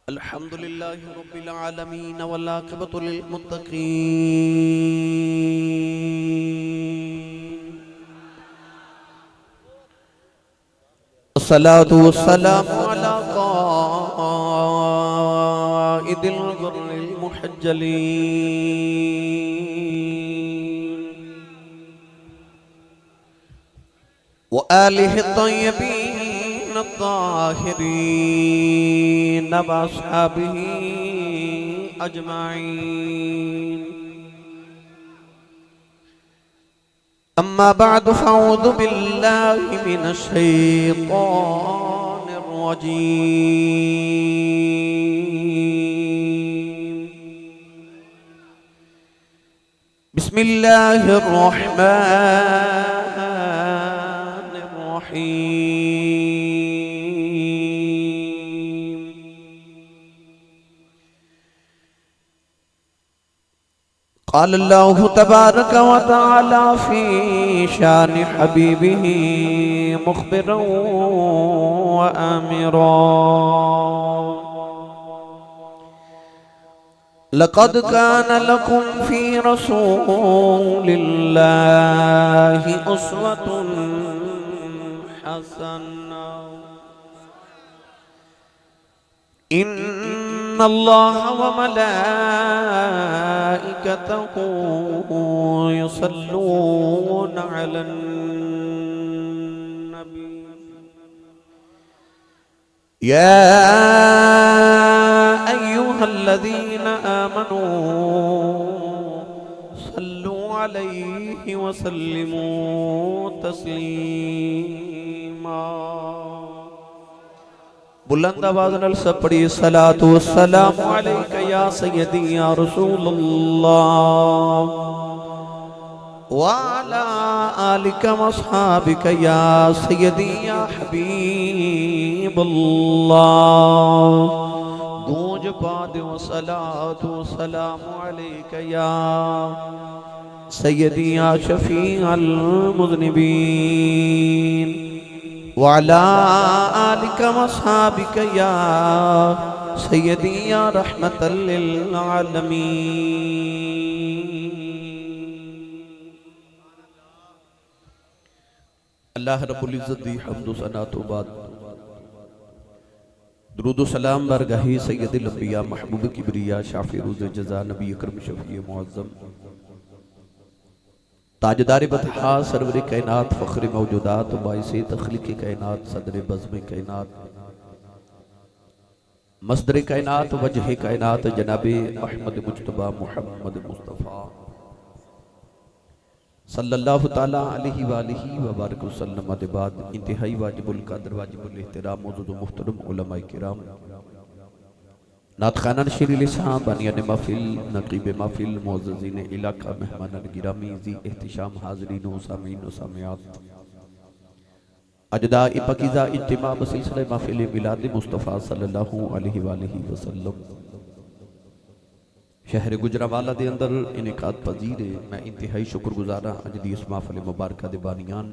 अल्हम्दुलिल्लाहि रब्बिल आलमीन वल आक़िबतु लिल मुत्तक़ीन वस्सलातु वस्सलामु अला क़ाइदिल ग़ुर्रिल मुहज्जलीन व आलिहि तय्यबीन अत्ताहिरीन व अस्हाबिही अजमाईन। अम्मा बअद फ़अऊज़ु बिल्लाहि मिनश शैतानिर रजीम। बिस्मिल्लाहिर रहमानिर रहीम। क़ाल अल्लाहु तबारक व तआला फ़ी शानि हबीबिही मुख़बिरन व आमिरन। लक़द कान लकुम फ़ी रसूलिल्लाहि उस्वतुन हसना। इन्नल्लाह व मलाइकतहु युसल्लूना अलन नबी। या अय्युहल्लज़ीना आमनू सल्लू अलैहि व सल्लिमू तस्लीमा। बुलंद आवाज़ नाल सब पढ़िए सलातु वस्सलामु अलैका या सय्यदी या रसूलल्लाह व अला आलिका व अस्हाबिका या सय्यदी या हबीबल्लाह। गूंज पा दो सलातु वस्सलामु अलैका या सय्यदी या शफीअल मुज़निबीन वाला आलिका वस्हाबिका या सय्यदी या रहमतल लिल आलमीन। अल्लाह रब्बुल इज़्ज़त दी हम्द व सना तो बाद दुरूद व सलाम बरगाही सय्यदुल अंबिया महबूब किबरिया शाफ़ी रोज़ जज़ा नबी अकरम शफ़ी मुअज़्ज़म ताजदार बतहा सरवर कायनात फ़ख्र मौजूदात बाइसे तख्लीक़ कायनात सदर बज़्म कायनात मस्दर कायनात वजह कायनात जनाब अहमद मुज्तबा मुहम्मद मुस्तफ़ा सल्लल्लाहु ताला अलैहि वालिहि व बारक वसल्लम के बाद इंतहाई वाजिबुल कद्र वाजिबुल एहतराम मौजूद मुहतरम उलमा किराम नात खानन शीरी लिसान बानियान महफिल नकीब महफिल मुअज़्ज़िज़ीन इलाका मेहमानान गिरामी ज़ी एहतिशाम हाज़रीन व सामीन व सामियात अजदा पकीज़ा इज्तिमा बसिलसिला महफिल मिलाद मुस्तफ़ा सल्लल्लाहु अलैहि वालिहि वसल्लम शहर गुजरावाला दे अंदर इनेकाद पजीर है। मैं इंतहाई शुक्रगुज़ार हाँ अज दी इस महफिल मुबारक दे बानियान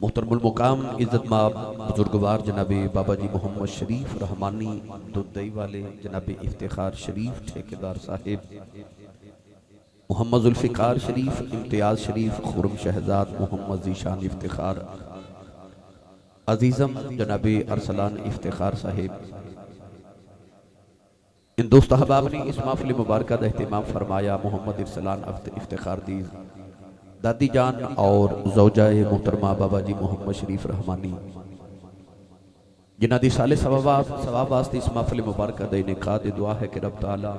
मुहतरमुल मुकाम इज़्ज़त माब बुजुर्गवार जनाबे बाबा जी मोहम्मद शरीफ रहमानी दुदई वाले जनाबे इफ्तिखार शरीफ ठेकेदार साहिब मोहम्मद जुल्फ़िकार शरीफ इम्तियाज़ शरीफ खुरम शहजाद मोहम्मद ज़ीशान इफ्तिखार अजीज़म जनाबे अरसलान इफ्तिखार साहिब इन दोस्त अहबाब ने इस महफिल मुबारक का एहतमाम फरमाया। मोहम्मद इरसलान इफ्तिखार दी दादी जान और ज़ौजाए मोहतरमा बाबा जी मोहम्मद शरीफ रहमानी जिन्हां दी साले सवाब वास्ते इस महफिल मुबारक दा इनेकाद दुआ है कि रब ताला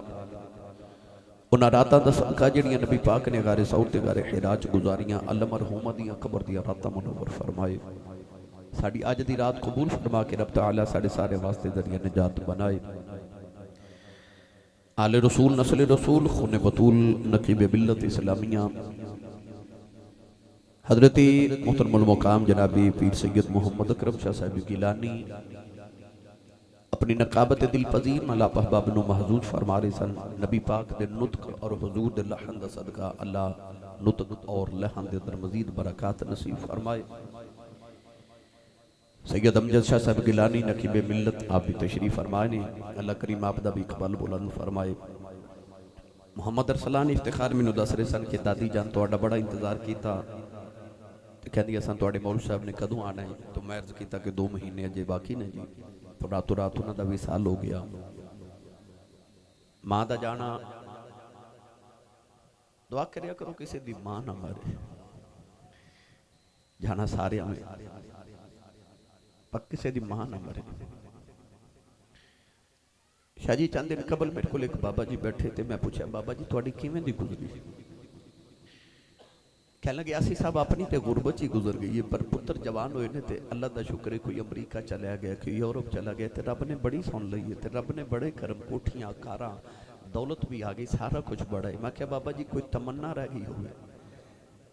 उन्हां रातां दा सदका जिहड़ियां नबी पाक ने गारे सऊर ते गारे हिरा च गुजारियां अल्लाह मरहूमा दियां कब्र दियां रातां मुनव्वर फरमाए। साडी अज दी रात कबूल फरमा के रब ताला साडे सारे वास्ते जरिया निजात बनाए। आले रसूल नस्ल रसूल खून बतूल नकीब बिल्लत इस्लामिया हजरत मुहतरमुल मुकाम जनाबी पीर सैयद मोहम्मद अकरम शाह साहिब गिलानी अपनी नकाबत दिल पजीर मला पहबाब नु महजूज फरमा रहे सन। नबी पाक दे नुतक और हुजूर दे लहन दा सदका अल्लाह नुतक और लहन दे अंदर मजीद बरकत नसीब फरमाए। सैयद अमजद शाह साहब गिलानी नकीब मिल्लत आप भी तशरीफ फरमाए ने, अल्लाह करीम आप दा भी इकबाल बुलंद फरमाए। मुहम्मद अरसलान इफ्तिखार मैनू दस रहे सन कि दादी जान तुहाडा बड़ा इंतजार किया, कहती असां तुहाडे मौलवी साहब ने कदों आना है, तो मैं अर्ज किया कि 2 महीने अजे बाकी ने जी, तो रातों रात उन्होंने विसाल हो गया। माँ का जाना, दुआ करिया करो किसी दी मां ना मरे, जाना सारे में, पर किसी दी मां ना मरे। शाह जी चंद दिन कबल मेरे को एक बाबा जी बैठे थे, मैं पूछा बाबा जी थोड़ी किवें दी गुजरी? कह लगे आसी साहब अपनी तो गुरबत ही गुजर गई है, पर पुत्र जवान हुए ने, अल्लाह का शुक्र है कोई अमरीका चला गया, कोई यूरोप चला गया, तो रब ने बड़ी सुन ली है, रब ने बड़े करम, कोठियां कारां दौलत भी आ गई, सारा कुछ बड़ा है। मैं क्या बाबा जी कोई तमन्ना रह गई होगी?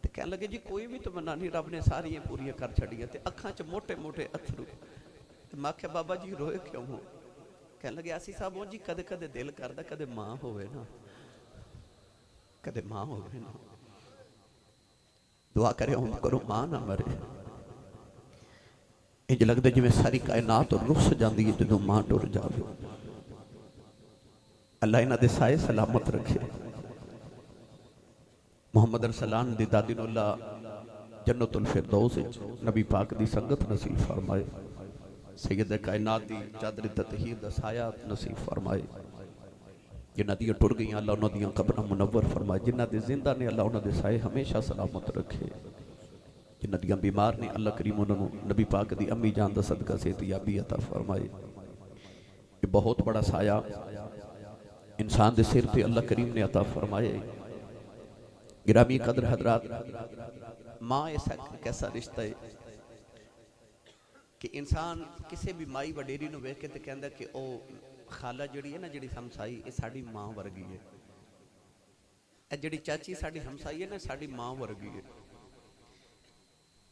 तो कह लगे जी कोई भी तमन्ना नहीं, रब ने सारियां पूरियां कर छड़ियां, ते अखां च मोटे मोटे अथरू। मैं क्या बाबा जी रोए क्यों हो? कह लगे आसी साहब वो जी कदे कदे दिल करदा कदे मां होवे ना, कदे मां होवे ना, दुआ करे हम करो मां ना मरे। इंज लगता जिवें सारी कायनात रुस जाती है जो मां टुर जाए। अल्लाह इन्हां दे साए सलामत रखे। मुहम्मद अरसलान दी दादी नूं अल्लाह जन्नतुल फिरदौस विच नबी पाक दी संगत नसीब फरमाए, सैयद कायनात दी चादर ततहीर दा साया नसीब फरमाए। जिन्हां दियां टुर गई अल्लाह उन्हां दियां कब्रां मुनव्वर फरमाए, जिन्हां दे जिंदा ने अल्लाह उन्हां दे साए हमेशा सलामत रखे, जिन्हां दियां बीमार ने अल्लाह करीम उन्होंने नबी पाक दी अम्मी जान दा सदका सेहतयाबी अता फरमाए। ये बहुत बड़ा साया इंसान दे सिर पे अल्लाह करीम ने अता फरमाए। गिरामी कदर हजरात, माँ ऐसा कैसा रिश्ता है कि इंसान किसी भी माई वडेरी नूं वेख के ते कहंदा कि ओ खाला जिहड़ी है ना, जिहड़ी हमसाई ये साडी मां वर्गी है, ए जिहड़ी चाची साडी हमसाई है ना साडी मां वर्गी है।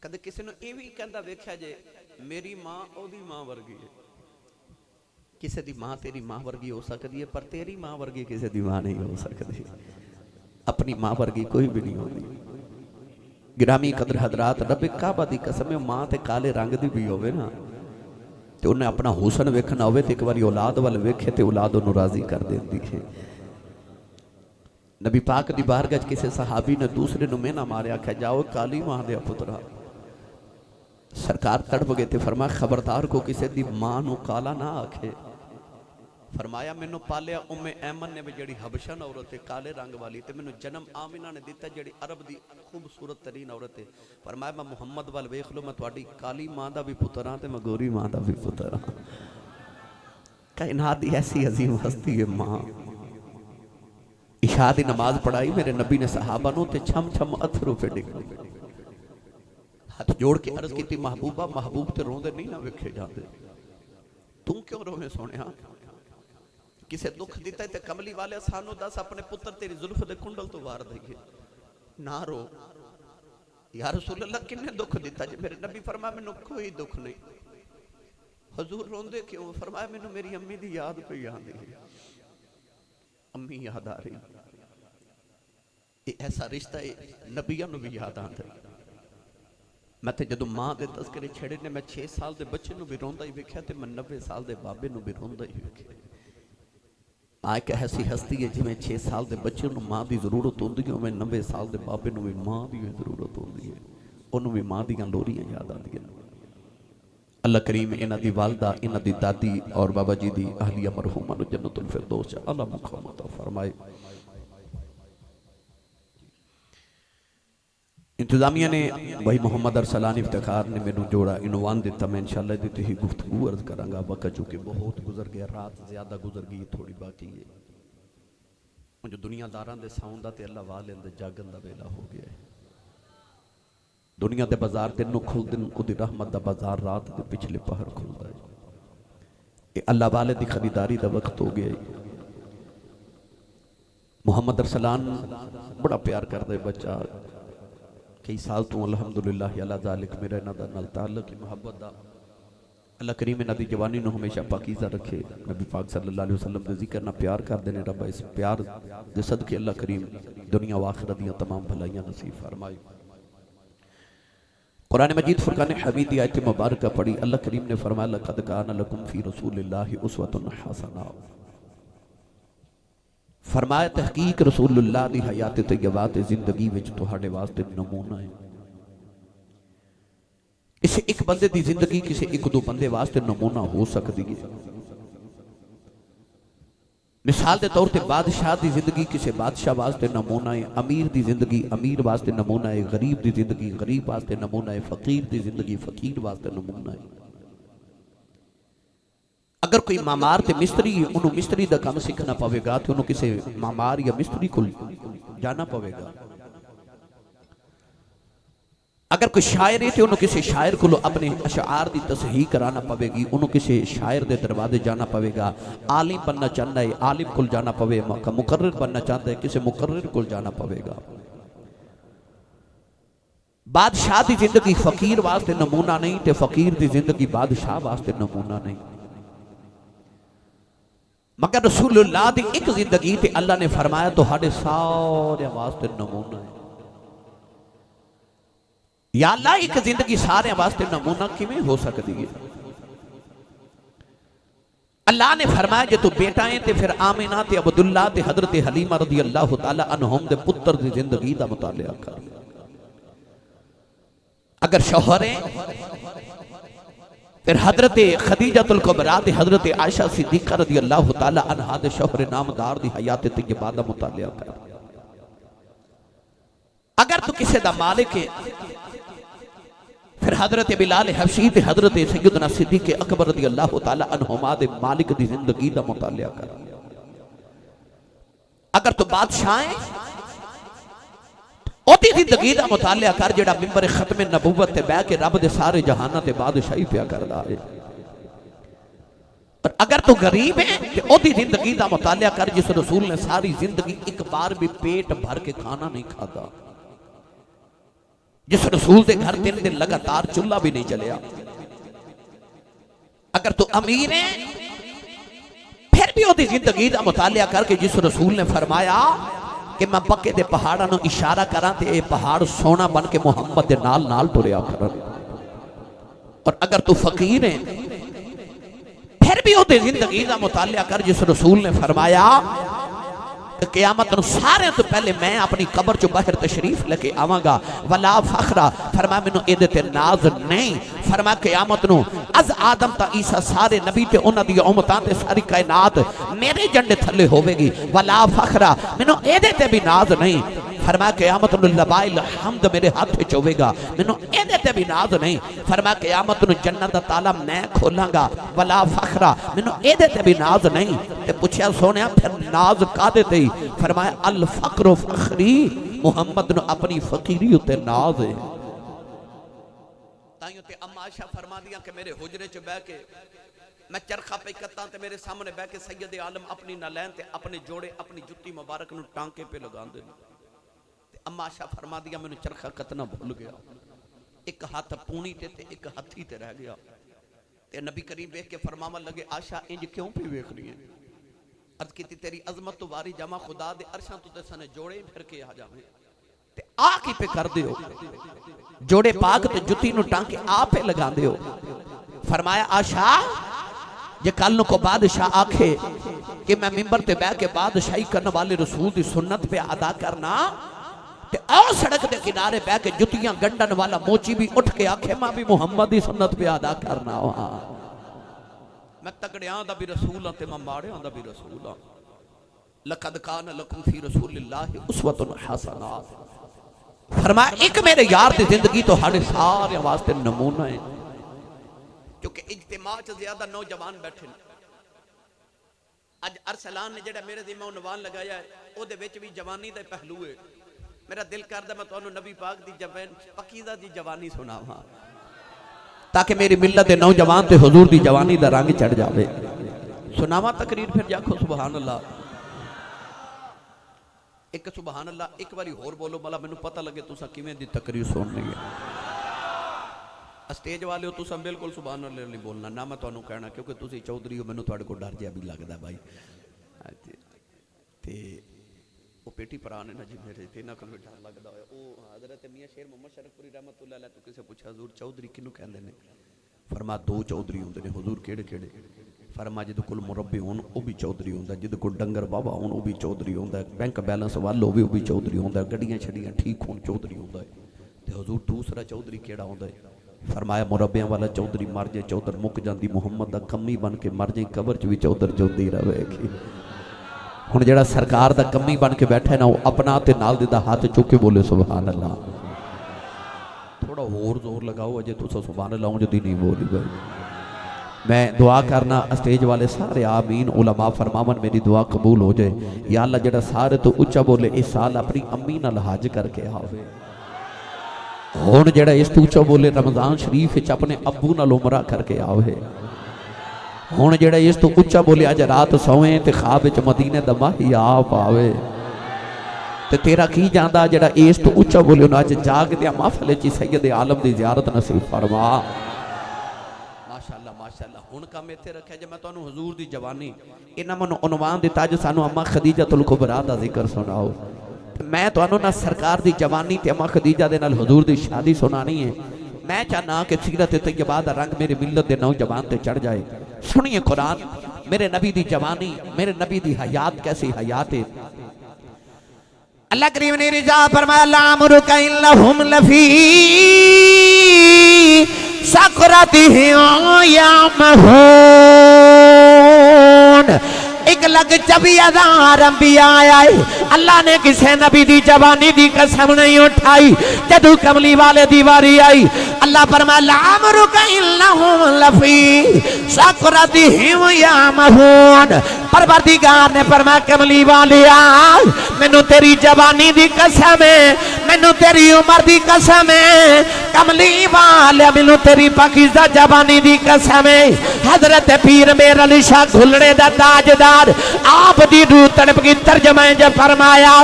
कदे किसी नूं ये भी कहंदा वेख्या जे मेरी मां ओदी मां वर्गी है। किसी दी मां तेरी मां वर्गी हो सकती है, पर तेरी मां वर्गी किसी दी मां नहीं हो सकती, अपनी मां वर्गी कोई भी नहीं होती। गिरामी कदर हजरात, रब काबा दी कसम है मां ते काले रंग दी भी होवे ना, ते उन्हें अपना हुसन वेखना होवे ते एक बारी औलाद वाल वेखे ते औलाद उन्हें राजी कर देती है। नबी पाक दी बारगाह च किसी सहाबी ने दूसरे नूं मेना मारिया, आख्या जाओ काली मां दे पुत्रा। सरकार तड़प गए थे, फरमाया खबरदार को किसी दी मां नूं काला ना आखे। फरमाया मैनू पालिया उम्मे ऐमन ने भी जड़ी हबशन औरत है काले रंग वाली, ते मैनू जन्म आमिना ने दिता जड़ी अरब दी खूबसूरत तरीन औरत है। फरमाया मैं मुहम्मद वाल वेख लो, मैं तुहाडी काली मां दा भी पुत्र हाँ ते मैं गोरी मां दा भी पुत्र हाँ। कायनात दी ऐसी अजीम हस्ती है मां। इशा दी नमाज पढ़ाई मेरे नबी ने सहाबा नूं ते छम छम अथरू पे डिगे, हाथ जोड़ के अर्ज की महबूबा महबूब ते रोंदे नहीं ना वेखे जाते, तू क्यों रोवे सोनिया? किसे दुख दिता ते कमली वाले सानू दस अपने पुत्र तेरी जुल्फ दे कुंडल तो वार दईए, ना रो या रसूल अल्लाह किन्ने दुख दिता जी? मेरे नबी फरमाया मैनू कोई दुख नहीं। हजूर रोंदे क्यों? फरमाया मैनू मेरी अम्मी दी याद पई आंदी है, अम्मी याद आ रही। ये ऐसा रिश्ता है नबियां नू भी याद आंदा। मैं तो जदों मां दे तस्करे छेड़े ने, मैं 6 साल के बच्चे नू भी रोंदा ही वेख्या ते मैं 90 साल के बाबे नू भी रोंदा ही वेख्या। मां एक ऐसी हस्ती है जिवें 6 साल के बच्चे नू मां की जरूरत होंदी है, उवें 90 साल के बाबे नू भी मां की जरूरत होंदी है, उन्होंने भी मां दियां लोरियां याद आंदियां। अल्लाह करीम इन्हां दी वालदा, इन्हां दी दादी और बाबा जी दी अहलिया मरहूमा नू जन्नतुल फिरदौस अल्लाह मुक़ाम अता फरमाए। इंतजामिया ने भाई मुहम्मद अरसलान इफ्तिखार ने मैनू जोड़ा इनवान दिता, मैं इंशाअल्लाह दी ही गुफ्तगू अर्ज करांगा। वक्त चूँकि बहुत गुजर गया, रात ज़्यादा गुजर गई, थोड़ी बाकी है। जो दुनियादारां दे साउंड दा ते अल्लाह वाले दे जागन दा वेला हो गया है। दुनिया के बाजार दिन नूं खुलदे ने, उहदी रहमत दा बाजार रात के पिछले पहर खुलदा है। ये अल्लाह वाले दी खरीदारी दा वक्त हो गया है। मुहम्मद अरसलान बड़ा प्यार करदा है बच्चा, कई साल तो अलहमदुलिल्लाह अला ज़ालिक मेरा इन्हां दा नाल ताल्लुक है मुहब्बत दा। अल्लाह करीम इन्हां दी जवानी नूं हमेशा पाकीज़ा रखे। नबी पाक सल्लल्लाहु अलैहि वसल्लम दे जिक्र नाल प्यार करदे ने। रब इस प्यार दे सदके अल्लाह करीम दुनिया व आखिरत दियां तमाम भलाइयां नसीब फरमाए। कुरान मजीद फुरकान हमीद की आयत मुबारक पढ़ी। अल्लाह करीम ने फरमाया लक़द कान लकुम फ़ी रसूलिल्लाहि उस्वतुन हसना। फरमाया तहकीक रसूलुल्लाह दी हयात तय्यबा ते जिंदगी विच तुहाडे वास्ते नमूना है। किसी एक बंदे की जिंदगी किसी एक दो बंदे वास्ते नमूना हो सकती है। मिसाल के तौर पर बादशाह की जिंदगी किसी बादशाह वास्ते नमूना है, अमीर की जिंदगी अमीर वास्ते नमूना है, गरीब की जिंदगी गरीब वास्ते नमूना है, फकीर की जिंदगी फकीर वास्ते नमूना है। अगर कोई मामार ते मिस्त्री है, उन्होंने मिस्त्री का काम सीखना पवेगा तो उन्होंने किसी मामार या मिस्त्री को जाना पवेगा। अगर कोई शायर है तो उन्होंने किसी शायर को अपने अशार की तसहीह कराना पवेगी, उन्होंने किसी शायर के दरवाजे जाना पवेगा। आलिम बनना चाहता है, आलिम को जाना पवेगा। मुकर्रिर बनना चाहता है, किसी मुकर्रिर को जाना पवेगा। बादशाह की जिंदगी फकीर वास्ते नमूना नहीं, तो फकीर की जिंदगी बादशाह वास्ते नमूना नहीं। मगर रसूलुल्लाह की एक जिंदगी ते अल्लाह ने फरमाया तो साढ़े सारे वास्ते नमूना है। या अल्लाह एक जिंदगी सारे वास्ते नमूना किवें हो सकती है? अल्लाह ने फरमाया जे तू बेटा है तो फिर आमिना ते अब्दुल्ला ते हजरत हलीमा रज़ी अल्लाह तआला अन्हुम दे पुत्र की जिंदगी का मुतालिया कर। अगर शौहर है फिर हजरत खदीजतुल कुबरा ते हजरत आयशा सिद्दीक़ा रज़ी अल्लाह तआला अन्हा दे शौहर नामदार दी हयात तय्यबा दा मुतालिया कर। अगर तू किसी दा मालिक है फिर हजरत बिलाल हबशी ते हजरत सैयदना सिद्दीक़ अकबर रज़ी अल्लाह तआला अन्हुमा दे मालिक दी जिंदगी दा मुतालिया कर। अगर तू बादशाह है ओदी जिंदगी का मुतालिया कर जेड़ा मिंबर खत्मे नबूवत ते बह के रब दे सारे जहाना ते बादशाही पिया करदा है। और अगर तू गरीब है तो ओदी जिंदगी का मुतालिया कर जिस रसूल ने सारी जिंदगी एक बार भी पेट भर के खाना नहीं खाता, जिस रसूल के घर 3 दिन लगातार चूल्हा भी नहीं चलिया। अगर तू अमीर है फिर भी ओदी जिंदगी का मुतालिया करके जिस रसूल ने फरमाया कि मैं पक्के दे पहाड़ों को इशारा करा तो यह पहाड़ सोना बन के मुहम्मद के नाल नाल टुरिया करन। और अगर तू फकीर है फिर भी ओदी जिंदगी का मुतालिया कर जिस रसूल ने फरमाया कि क़यामत सारे तो पहले मैं अपनी कब्र चो बाहर तशरीफ लेके आवांगा। वला फखरा फरमा मैनू एदे ते नाज नहीं। फरमा क़यामत नू अज आदम ता ईसा सारे नबी ते उन्हां दी उम्मतां ते सारी कायनात मेरे झंडे थले होवेगी। वला फखरा मैनू एदे ते भी नाज नहीं। फरमा क़यामत नू लबाइल हमद मेरे हाथ च होवेगा, मैनू एदे ते भी नाज नहीं। फरमा क़यामत नू जन्नत दा ताला मैं खोलांगा। वला फखरा मैनू एदे ते भी नाज नहीं। ते पुछया सोनिया फिर नाज कादे ते? फरमाया अल फक्र फखरी, मुहम्मद नू अपनी फकीरी उत्ते नाज है। ताइयों ते अम्मा आयशा फरमा दिया कि मेरे हुजरे च बह के मैं चरखा पे कत्ता ते मेरे सामने बह के सैयद आलम अपनी नलैन ते अपने जोड़े अपनी जुत्ती मुबारक नू टांके पे लगांदे ने। अम्मा आयशा फरमा दिया मैनू चरखा कतना भूल गया, एक हाथ पूनी ते एक हथी ते रह गया। ते नबी करीम वेख के फरमावन लगे आयशा इंज क्यों पी वेख रही है? अर्ज की तेरी अजमत तो वारी जमा खुदा दे अरशां तो सने जोड़े फिर के आ जावे ते आ की पे कर दियो जोड़े पाक ते जुत्ती नु टांके आप पे लगा दियो। फरमाया आशा जे कल को बादशाह आखे कि मैं मिंबर ते बह के बादशाही करने वाले रसूल की सुन्नत पे अदा करना ते आओ सड़क के किनारे बह के जुतियां गंडन वाला मोची भी उठ के आखे मैं भी मुहम्मद की सुन्नत पे अदा करना। मैं तगड़ियां दा भी रसूल हां ते मैं माड़ियां दा भी रसूल हां। लक़द कान लकुम फी रसूलिल्लाहि उस्वतुन हसना। फरमाया एक मेरे यार की जिंदगी तो हमारे सारे वास्ते नमूना है। क्योंकि इज्तिमा च ज्यादा नौजवान बैठे ने। अज अरसलान ने जेड़ा मेरे जिम्मे उन्वान लगाया है ओदे विच भी जवानी दा पहलू है। मेरा दिल करदा मैं तुहानू नबी पाक दी जवान पकीदा दी जवानी सुनावां ताकि मेरी मिल्लत दे नौजवान ते हुजूर दी जवानी दा रंग चढ़ जावे। सुनावा तकरीर फिर जाखो सुभान अल्लाह। एक सुभान अल्लाह एक बारी होर बोलो मला मैनू पता लगे तुसा किवें दी तकरीर सुननी है। स्टेज वाले हो तुसा बिल्कुल सुभान अल्लाह नहीं बोलना ना मैं तुहानू कहना क्योंकि तुसी चौधरी हो मैनू तुहाडे कोल डर जिहा भी लगदा भाई। ते वो पेटी भरा ने ना जी मेरे ते ना कोई डर लगदा होया ओ हज़रत मियां शेर मोहम्मद शरफपुरी रहमतुल्लाह अलैह तो किसे पूछा हुजूर चौधरी किनू कहंदे ने फरमा दो चौधरी होंदे ने हुजूर केड़े केड़े फरमा जिद कोल मुरब्बी होन वो भी चौधरी होंदा जिद कोल डंगर बाबा होन वो भी चौधरी होंदा बैंक बैलेंस वाल हो भी चौधरी होंदा गड्डियां छड़ियां ठीक होन चौधरी होंदा ते हुजूर दूसरा चौधरी केड़ा होंदा है फरमाया मुरब्बियां वाला चौधरी मर जाए चौधर मुक जाती मुहम्मद दा कमी बन के मर जाए कबर च भी चौधर जोंदी रहेगी हुण जेड़ा सरकार दा कमी बन के बैठा है ना वो अपना ते नाल दा हाथ चुक के बोले सुभान अल्लाह थोड़ा होर जोर लगाओ अजे तुस सुभान अल्लाह जदी नहीं बोली भाई मैं दुआ करना स्टेज वाले सारे आमीन उलमा फरमावन मेरी दुआ कबूल हो जाए या अल्लाह जेड़ा सारे तो उच्चा बोले इस साल अपनी अम्मी नाल हज करके आवे हुण जेड़ा इस तो उच्चा बोले रमजान शरीफ विच अपने अब्बू नाल उमरा करके आवे हुण जेड़ा इस तो उच्चा बोले अज रात सोए ते ख्वाब विच मदीने दा माही आप आवे ते तेरा की जांदा जेड़ा इस तो उच्चा बोले अज जागदे महफिल च सैयद आलम दी ज़ियारत नसीब फरमा माशाअल्लाह माशाअल्लाह हुण काम इत्थे रखिया जे मैं तुहानू हुजूर दी जवानी इन्हां मैनू उनवान दिता अज सानू अम्मा खदीजतुल कुबरा दा जिक्र सुनाओ मैं तुहानू ना सरकार दी जवानी ते अम्मा खदीजा दे नाल हुजूर दी शादी सुनानी है मैं चाहना कि सीरत तैयबा दा रंग मेरी मिल्लत दे नौजवान ते चढ़ जाए सुनिए कुरान मेरे नबी दी जवानी मेरे नबी दी हयात कैसी हयात है अल्लाह करीम ने रिजा फरमाया ला अमरुका इन्नहुम लफी सकरातिही यामहून 1,24,000 अंबिया आए अल्लाह ने किसी नबी दी जवानी दी कसम नहीं उठाई जदू कमली वाले दी वारी आई अल्लाह फरमाया ला अमरुका इन्नहुम लफी सकरातिहिम यामहून परवरदिगार ने फरमाया कमली वालिया मैनू तेरी जवानी दी कसम है मैनू तेरी उम्र दी कसम है कमली वाले मैनू तेरी पाकीज़ा जवानी दी कसम है हजरत पीर मेर अली शाह घुलने दा ताजदार आप दी रूह तड़प की तर्जमा ज फरमाया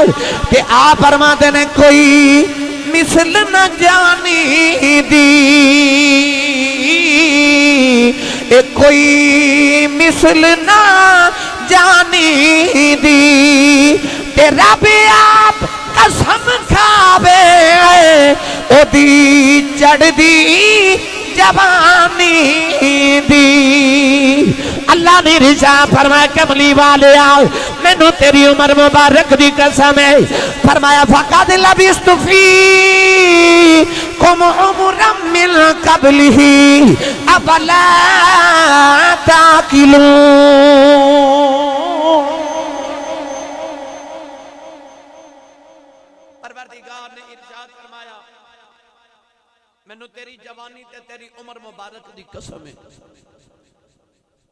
कि आप फरमाते ने कोई मिसल न जानी दी कोई मिसल ना जानी दी तेरा भी आप कसम खावे ओदी चढ़दी जवानी दी अल्लाह ने रिजा फरमाया कमली वाले आओ मैनू तेरी उम्र मुबारक दी कसम है फरमाया फक़द लबिस्तु फ़ीकुम उमरम मिन क़ब्लिही अफ़ला ताक़िलून परवरदिगार ने इरशाद फरमाया मैनू तेरी जवानी ते तेरी उम्र मुबारक दी कसम है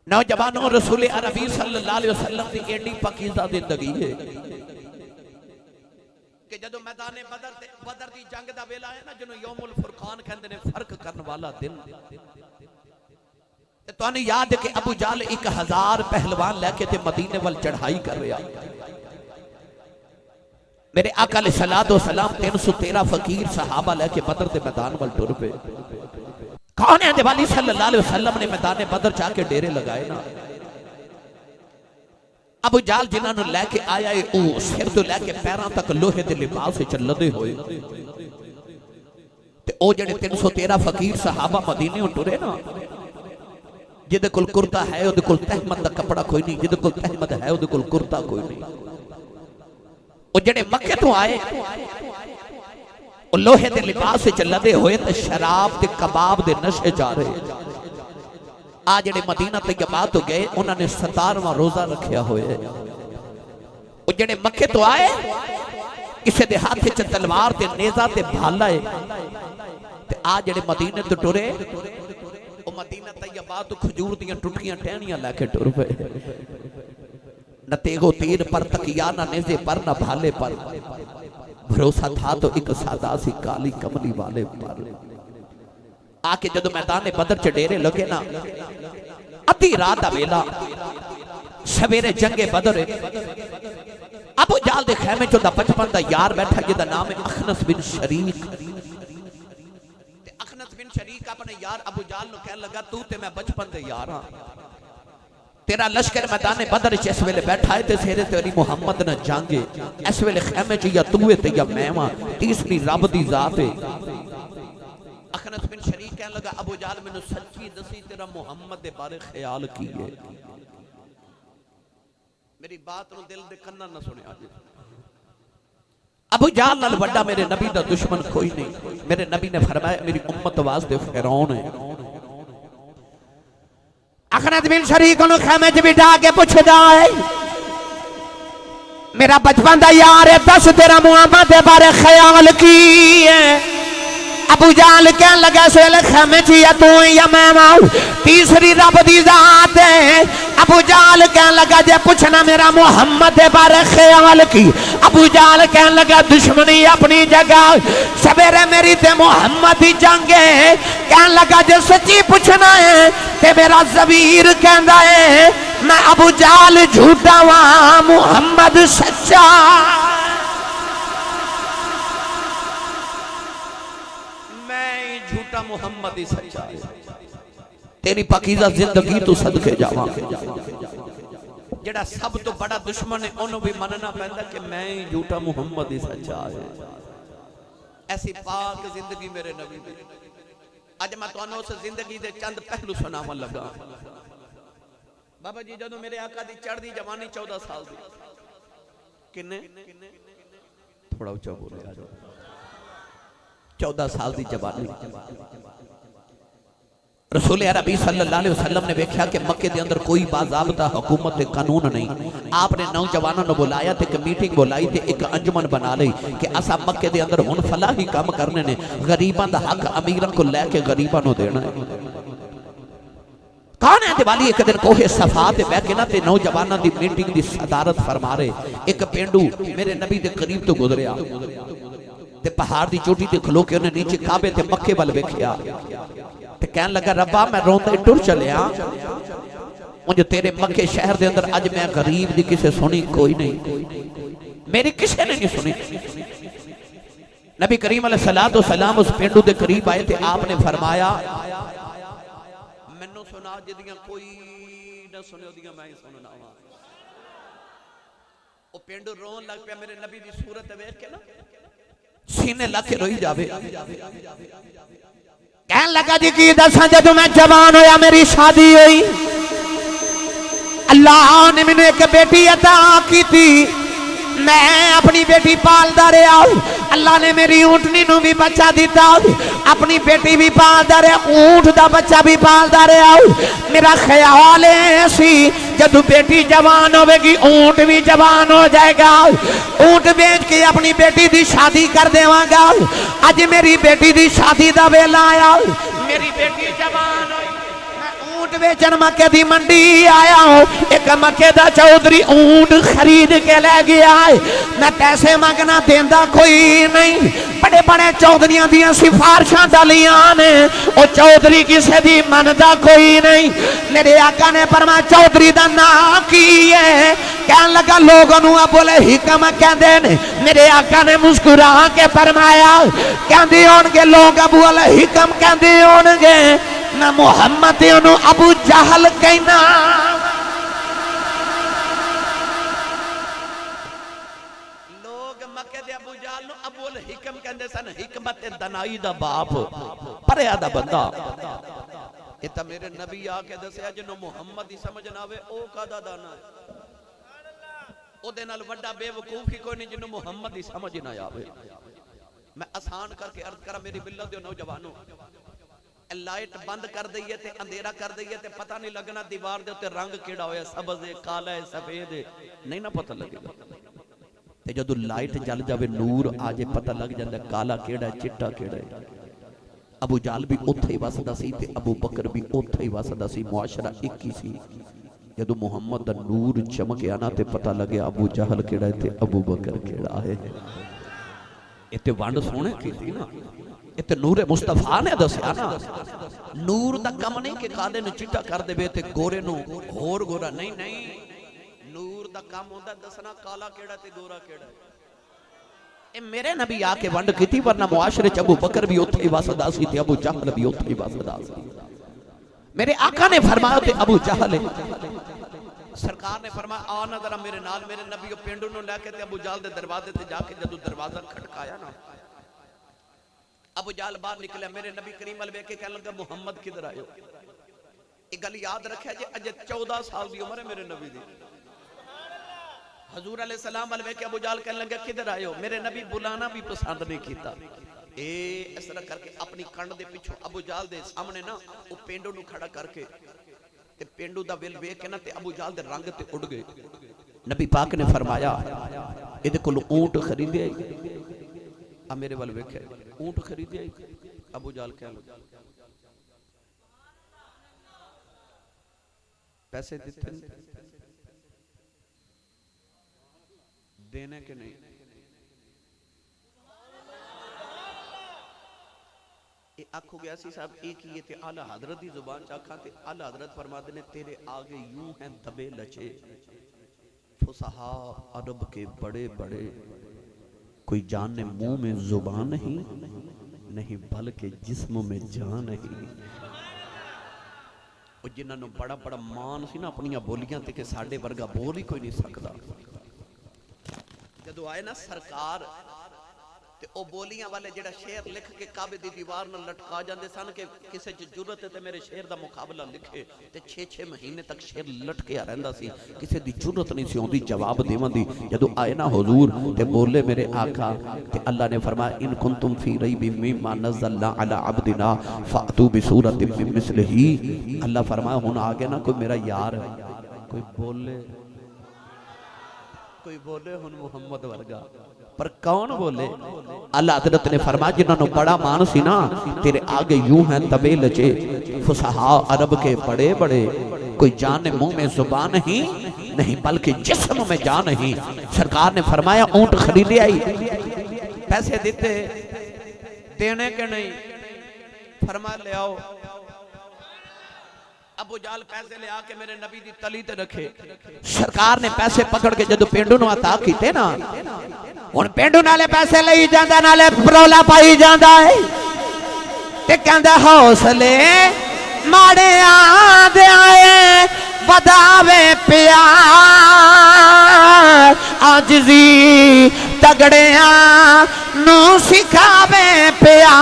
नौजवानों रसूल अरबी सल्लल्लाहु अलैहि वसल्लम की एडी पाकीज़ा जिंदगी है कि जदों मैदान बदर दी जंग दा वेला है ना जिन्हों यौमुल फुरकान कहंदे ने फर्क करने वाला दिन ते तुहानू याद है कि अबू जाल 1000 पहलवान लेके ते मदीने वल चढ़ाई कर रहा मेरे आका अलैहिस्सलातु वस्सलाम 313 फकीर सहाबा लेके बदर के मैदान वल टुर पे कौन है वाली सल्लल्लाहु अलैहि वसल्लम ने मैदान बदर जाके डेरे लगाए ना अबू जाल जिन्होंने लैके आया है वो सिर तो लैके पैरों तक लोहे के लिबास लदे हुए ते ओ जेडे 313 फकीर सहाबा मदीने टुरे ना जिदे कोल कुर्ता है उहदे कोल तहमत दा कपड़ा कोई नहीं जिदे कोल तहमत है उहदे कोल कुर्ता कोई नहीं ओ जेडे मक्के तो आए लोहे के लिबास लदे हुए तो शराब के कबाब के नशे जा रहे आ जेडे मदीना तैयबा तो गए उन्होंने 17वां रोजा रखा हुआ जेडे मक्के तो आए किसी के हाथ च तलवार ते नेजा ते भाला है आ जेडे मदीने तो टुरे मदीना तैयबा तो खजूर दी टुटियां टहनियां लैके टुर पे न तेगो तीर पर तकिया ना नेजे पर ना भाले पर भरोसा था तो एक सादा सी काली कमली वाले पर आके जदों मैदान बदर च डेरे लगे ना अद्धी रात दा वेला सवेरे जंगे बदर अबू जाल दे खैमे च दा बचपन दा यार बैठा जिहदा नाम है अखनस बिन शरीक ते अखनस बिन शरीक अपने यार अबू जाल नु कहन लगा तू ते मैं बचपन दे यार हां तेरा लश्कर मैदान बदर च इस वेले बैठा है ते सेरे तेरी मुहम्मद न जांगे इस वेले खैमे च या तू है ते या मैं वां तीसरी रब दी जात है। अखनस बिन शरीक कहने लगा अबू जाल मैनू सच्ची दसी तेरा मुहम्मद दे बारे ख्याल की है। मेरी बात नु दिल दे कन्ना ना सुनिया जी। अबू जाल नाल वड्डा मेरे नबी दा दुश्मन कोई नहीं। मेरे नबी ने फरमाया मेरी उम्मत वास्ते फिरौन है। अखनस बिन शरीक नु खैमे च बिठा के पुछदा है मेरा बचपन दा यार है दस तेरा मुहम्मद दे बारे ख्याल की है। अबू जाल कहने लगा इस वेले खैमे च या तू या मैं मां तीसरी रब दी जात है। अबू जाल कहने लगा जे पूछना मेरा मुहम्मद दे बारे ख्याल की। अबू जाल कहने लगा दुश्मनी अपनी जगह सवेरे मेरी ते मुहम्मद दी जंग है। कहने लगा जे सच्ची पूछना है ते मेरा ज़बीर कहंदा है मैं अबू जाल झूठा वा मुहम्मद सच्चा। झूठा मुहम्मद ही सच्चा है। तेरी पाकीज़ा जिंदगी तू सदके जावा। जेड़ा सब तो बड़ा दुश्मन है ओनू भी मनना पैंदा कि मैं ही झूठा मुहम्मद ही सच्चा है। ऐसी पाक जिंदगी मेरे नबी दी। अज मैं तुहानू उस जिंदगी दे चंद पहलू सुनावन लगा। बाबा जी जदों मेरे आका दी चढ़दी जवानी 14 साल दी किन्ने थोड़ा ऊंचा बोले आ जाओ 14 साल की जवानी रसूल अरबी सल्लल्लाहु अलैहि वसल्लम ने देखा कि मक्के के अंदर कोई बाज़ाब्ता हुकूमत कानून नहीं। आपने नौजवानों को बुलाया थे एक मीटिंग बुलाई थे एक अंजुमन बना ली कि असा मक्के के अंदर हुण फलाही काम करने ने गरीबां दा हक अमीरां को लैके गरीबां नूं देना है। कौन है दिवाली एक दिन कोहे सफा ते बैठ के ना ते नौजवानों की मीटिंग की सदारत फरमा रहे। एक पेंडू मेरे नबी के करीब तो गुजरिया ते पहाड़ की चोटी ते खलो के उन्हें नीचे काबे ते मक्के वाल वेखिया ते कहन लगा रब्बा मैं रोंदे टुर चलिया मुझे तेरे मक्के शहर दे अंदर अज मैं गरीब दी किसे सुनी कोई नहीं मेरी किसे ने नहीं सुनी। नबी करीम अलैहिस्सलातु वस्सलाम उस पेंडू दे करीब आए थे। आपने फरमाया मैनू सुना जिदियां कोई ना सुने ओदियां मैं ही सुनना वा। ओ पेंडू रोन लग पिया मेरे नबी दी सूरत देख के ना सीने लग के रोई जावे। कहन लगा जी की दसा जदों मैं जवान होया मेरी शादी हुई अल्लाह ने मैनू एक बेटी अता की थी मैं अपनी बेटी पालदा रहा। अल्लाह ने मेरी ऊंटनी नू भी बच्चा दिता अपनी बेटी भी पालदा रहा ऊंट दा बच्चा भी पालदा रहा। मेरा ख्याल है सी जदों बेटी जवान होगी ऊंट भी जवान हो जाएगा ऊंट बेच के अपनी बेटी दी शादी कर देवांगा। अज मेरी बेटी दी शादी दा वेला आया मेरी बेटी जवान हुई मैं ऊंट बेचन मक्के दी मंडी आया एक मक्के दा चौधरी ऊंट खरीद के ले गया मैं पैसे मंगना देंदा कोई नहीं। बड़े बड़े चौधरियां दियां सिफारिशां डालियां ने ओ चौधरी किसे दी मनदा कोई नहीं। मेरे आका ने फरमाया चौधरी दा नाम की है। कहन लगा लोगों नू बोले हिकम कहंदे ने। मेरे आका ने मुस्कुरा के फरमाया कहंदे होणगे लोग अबू अल हिकम कहंदे होणगे मैं मुहम्मद ओनू अबू जहल कहना। हिकम कहंदे सन हिकमत दनाई दा बाप परया दा बंदा। ये तो मेरे नबी आके दसया जिन्हों मुहम्मद ही समझ ना आवे ओ कादा दाना ओदे नाल वड्डा बेवकूफ ही कोई नहीं जिन्हों मुहम्मद ही समझ ना आवे। मैं आसान करके अर्ज करा मेरी मिल्लत दे नौजवानों लाइट बंद कर दईए ते अंधेरा कर दईए ते पता नहीं लगना दीवार दे उत्ते रंग केड़ा होया सबज है काला है सफेद है नहीं ना पता लगेगा। ते जदों लाइट जल जावे नूर आजे पता लग जाता काला केड़ा चिट्टा केड़ा है। अबू जाल भी उत्थे ही वसदा सी ते अबू बकर भी उत्थे ही वसदा सी मुआशरा एक ही सी। जदों मुहम्मद दा नूर चमकिया ना ते पता लगे अबू जहल केड़ा है ते अबू बकर केड़ा है। इत्ते वंड सोहणे कीती ना इत्ते नूरे मुस्तफा ने दस्या ना। नूर दा कम नहीं कि काले नूं चिट्टा कर देवे ते गोरे नूं होर गोरा नहीं नहीं नूर दा काम होंदा दसना काला केड़ा ते गोरा केड़ा। ए मेरे नबी आके वंड कीती वरना मुआशरे च अबू बकर भी उत्थे ही वसदा सी ते अबू जहल भी उत्थे ही वसदा सी। मेरे आका ने फरमाया ते अबू जहल सरकार ने फरमाया आ ना जरा मेरे नाल। मेरे नबी पेंडू नूं लैके ते अबू जाल दे दरवाजे ते जाके जदों दरवाजा खटकाया ना, अबू जाल बाहर निकलिया। मेरे नबी करीम अल वेख के कहने लगा मुहम्मद किधर आयो। एक गल याद रखिया जे अजे 14 साल की उम्र है मेरे नबी दी। हजूर अलैहि सलाम अल वेख के अबू जाल कहने लगा किधर आयो। मेरे नबी बुलाना भी पसंद नहीं किया। इस तरह करके अपनी कंड दे पिछों अबू जाल दे सामने ना वो पेंडू नूं खड़ा करके ते पेंडू दा विल वेख के ना ते अबू जाल दे रंग ते उड़ गए। नबी पाक ने फरमाया इहदे कोल ऊंट खरीदे आ मेरे वाल वेखे ऊंट खरीदे। अबू जाल कह लगा पैसे दिते देने के नहीं। आखो गया सी साहब एक ही ते आला हजरत की जुबान चाखा ते आला हजरत फरमाते ने तेरे आगे यूं हैं दबे लचे फुसहा अरब के बड़े बड़े, कोई जाने मुंह में जुबान नहीं, नहीं बल्कि जिस्म में जान नहीं। जिन्होंने बड़ा बड़ा मान सी ना अपनिया बोलियां ते कि साडे वर्गा बोल ही कोई नहीं सकता। जदों आए ना सरकार ते ओ बोलियां वाले जेड़ा शेर लिख के काबे दी दीवार नाल लटका जांदे सन कि किसे च जुरत है ते मेरे शेर दा मुकाबला लिखे ते 6-6 महीने तक शेर लटकिया रहिंदा सी। किसे दी जुरत नहीं सी आउंदी जवाब देवन दी। जदों आए ना हुजूर ते बोले मेरे आका ते अल्लाह ने फरमाया इन कुंतुम फी रैबिम मिम्मा नज़लना अला अब्दिना फातू बिसूरतिम मिन मिस्लिही। अल्लाह फरमाया हुन आ गया ना कोई मेरा यार कोई बोले हुन मुहम्मद वर्गा, पर कौन बोले। अल्लाह हज़रत ने फरमाया जिन्होंने बड़ा मान सी ना तेरे आगे यूं हैं तबे लचे फुसहा अरब के बड़े बड़े, कोई जान मुंह में जुबान नहीं, नहीं बल्कि जिस्म में जान नहीं। सरकार ने फरमाया ऊंट खरीदे आई, पैसे देते देने के नहीं। फरमाया ले आओ। अबू जाल पैसे ले आके मेरे नबी दी तली ते रखे। सरकार ने पैसे पकड़ के जदों पेंडू नूं अता कीते ना, हुण पेंडू नाले पैसे लई जांदा नाले परोला पाई जांदा है ते कहंदा हौसले माड़े आंदे आए वधावे पिया आजिज़ी तगड़ियां नूं सिखावे पिया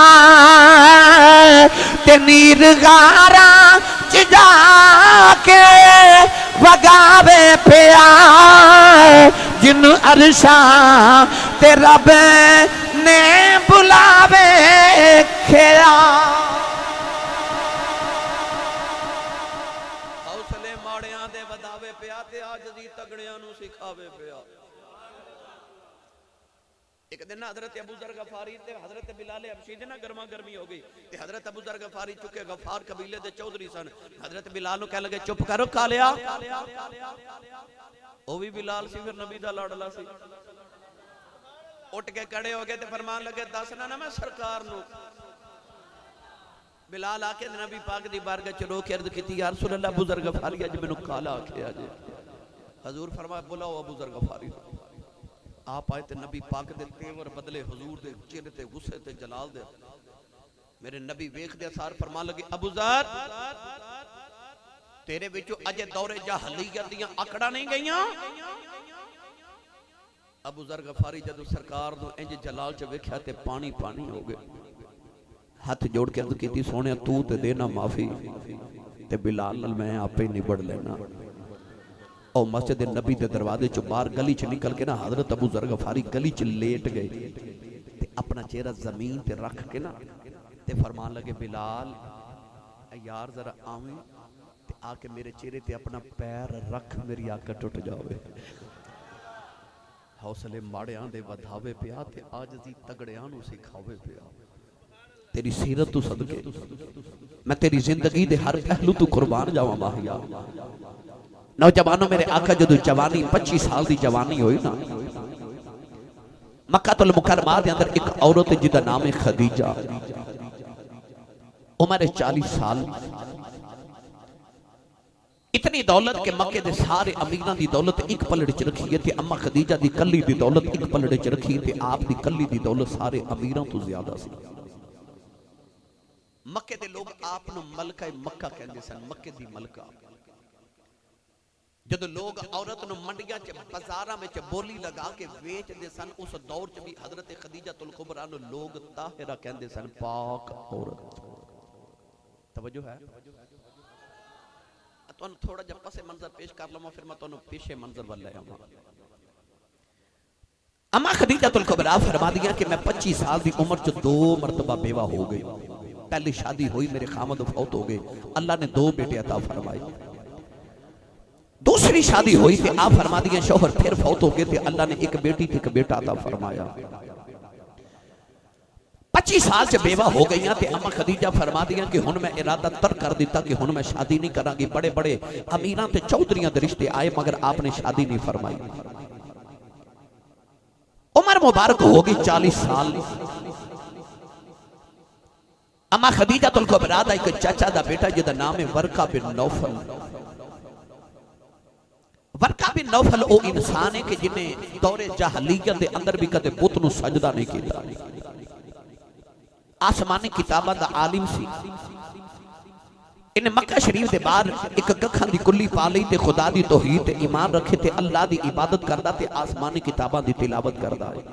ते नीर गारा जाके वगावे पिया जिन अरशा ते रब ने बुलावे खेया। हौसले माड़ियां दे वधावे पिया ते आजिज़ी तगड़ियां नूं सिखावे पिया। एक दिन ना हजरत अबू जर गफारी ते हजरत बिलाल हबशी दे ना गर्मा गर्मी हो गई ते हजरत अबू जर गफारी चुके गफार कबीले दे चौधरी सन। हजरत बिलाल नु कह लगे चुप करो कालिया। ओ भी बिलाल सी फिर नबी दा लाडला सी। उठ के खड़े हो गए ते फरमान लगे दसना ना मैं सरकार नु। बिलाल आके नबी पाक दी बारगाह च रो के अर्ज कीती या रसूल अल्लाह अबू जर गफारी अज मैनू काला आखिया जे। हजूर फरमाया बुलाओ अबू जर गफारी। आप आए ते नबी पाक दे तेवर बदले हुजूर दे चेहरे ते गुस्से ते जलाल दे। मेरे नबी वेख दे सार फरमान लगे अबू ज़र तेरे विचों अजे दौरे जहलियत दियां आकड़ा नहीं गईयां। अबू ज़र गफारी जदों सरकार नु इंज जलाल च वेख्या ते पानी पानी हो गए। हाथ जोड़ के अर्ज कीती सोने तू ते देना माफी ते बिलाल नाल मैं आपे निबड़ लेना। और मस्जिद नबी के दरवाजे चो बाहर गली च निकल के ना हजरत अबू ज़र गफारी गली च लेट गए ते अपना चेहरा जमीन ते रख के ना ते फरमान लगे बिलाल यार जरा आवे ते आके मेरे चेहरे ते अपना पैर रख मेरी आका टुट जावे। हौसले माड़ियां दे वधावे पिया ते आजिज़ी तगड़ियां नूं सिखावे पिया। तेरी सीरत तू सदके मैं तेरी जिंदगी दे हर पहलू तू कुर्बान जावां माहिया। नौजवानों मेरे आका जदों जवानी 25 साल की जवानी हुई ना मक्कातुल मुकर्रमा दे अंदर एक औरत जिदा नाम है खदीजा। उम्र 40 साल। इतनी दौलत के मक्के दे सारे अमीरां दी दौलत एक पलड़े च रखी है ते अम्मा खदीजा दी कली दी दौलत एक पलड़े च रखी ते आप दी कली दी दौलत सारे अमीरां तो ज्यादा सी। मक्के दे लोग आप नु मलका मक्का कहंदे सन, मक्के दी मलका। ਜਦੋਂ ਲੋग औरत ਨੂੰ ਮੰਡੀਆਂ 'ਚ ਬਾਜ਼ਾਰਾਂ ਵਿੱਚ ਬੋਲੀ ਲਗਾ ਕੇ ਵੇਚਦੇ ਸਨ उस दौर 'ਚ भी हजरत खदीजतुल कुबरा ਨੂੰ लोग ताहिरा कहते सन पाक औरत तवज्जो है ਤੁਹਾਨੂੰ थोड़ा ਜਿਹਾ पसे मंजर पेश कर लवां फिर मैं ਤੁਹਾਨੂੰ पीछे मंजर ਵੱਲ ਲੈ ਆਵਾਂ अम्मा खदीजतुल कुबरा फरमा दिया कि मैं 25 साल की उम्र च 2 मरतबा बेवा हो गई पहली शादी हुई मेरे खामद फौत हो गए अल्लाह ने 2 बेटे अता फरमाए दूसरी शादी हुई थे आप फरमा दिया शौहर फिर फौत हो गए थे अल्लाह ने एक बेटी थे एक बेटा अता फरमाया 25 साल च बेवा हो गई ते अम्मा खदीजा फरमा दिया कि हुण मैं इरादा तर कर दिता कि हुण मैं शादी नहीं करांगी बड़े बड़े अमीरां ते चौधरियां दे रिश्ते आए मगर आपने शादी नहीं फरमाई उमर मुबारक होगी 40 साल अम्मा खदीजतुल कुबरा दा एक चाचा दा बेटा जिहदा नाम है वर्का बिन नौफल वर्का बिन नौफल ओ इंसान है कि जिन्हें दौरे जाहलियत दे अंदर भी कदे बुत नूं सजदा नहीं कीता आसमानी किताबां दा आलिम सी इन्हें मक्का शरीफ के बाहर एक कखन की कुल्ली पा ली ते खुदा दी तौहीद ते ईमान रखे ते अल्लाह दी इबादत करदा ते आसमानी किताबां दी तिलावत करदा है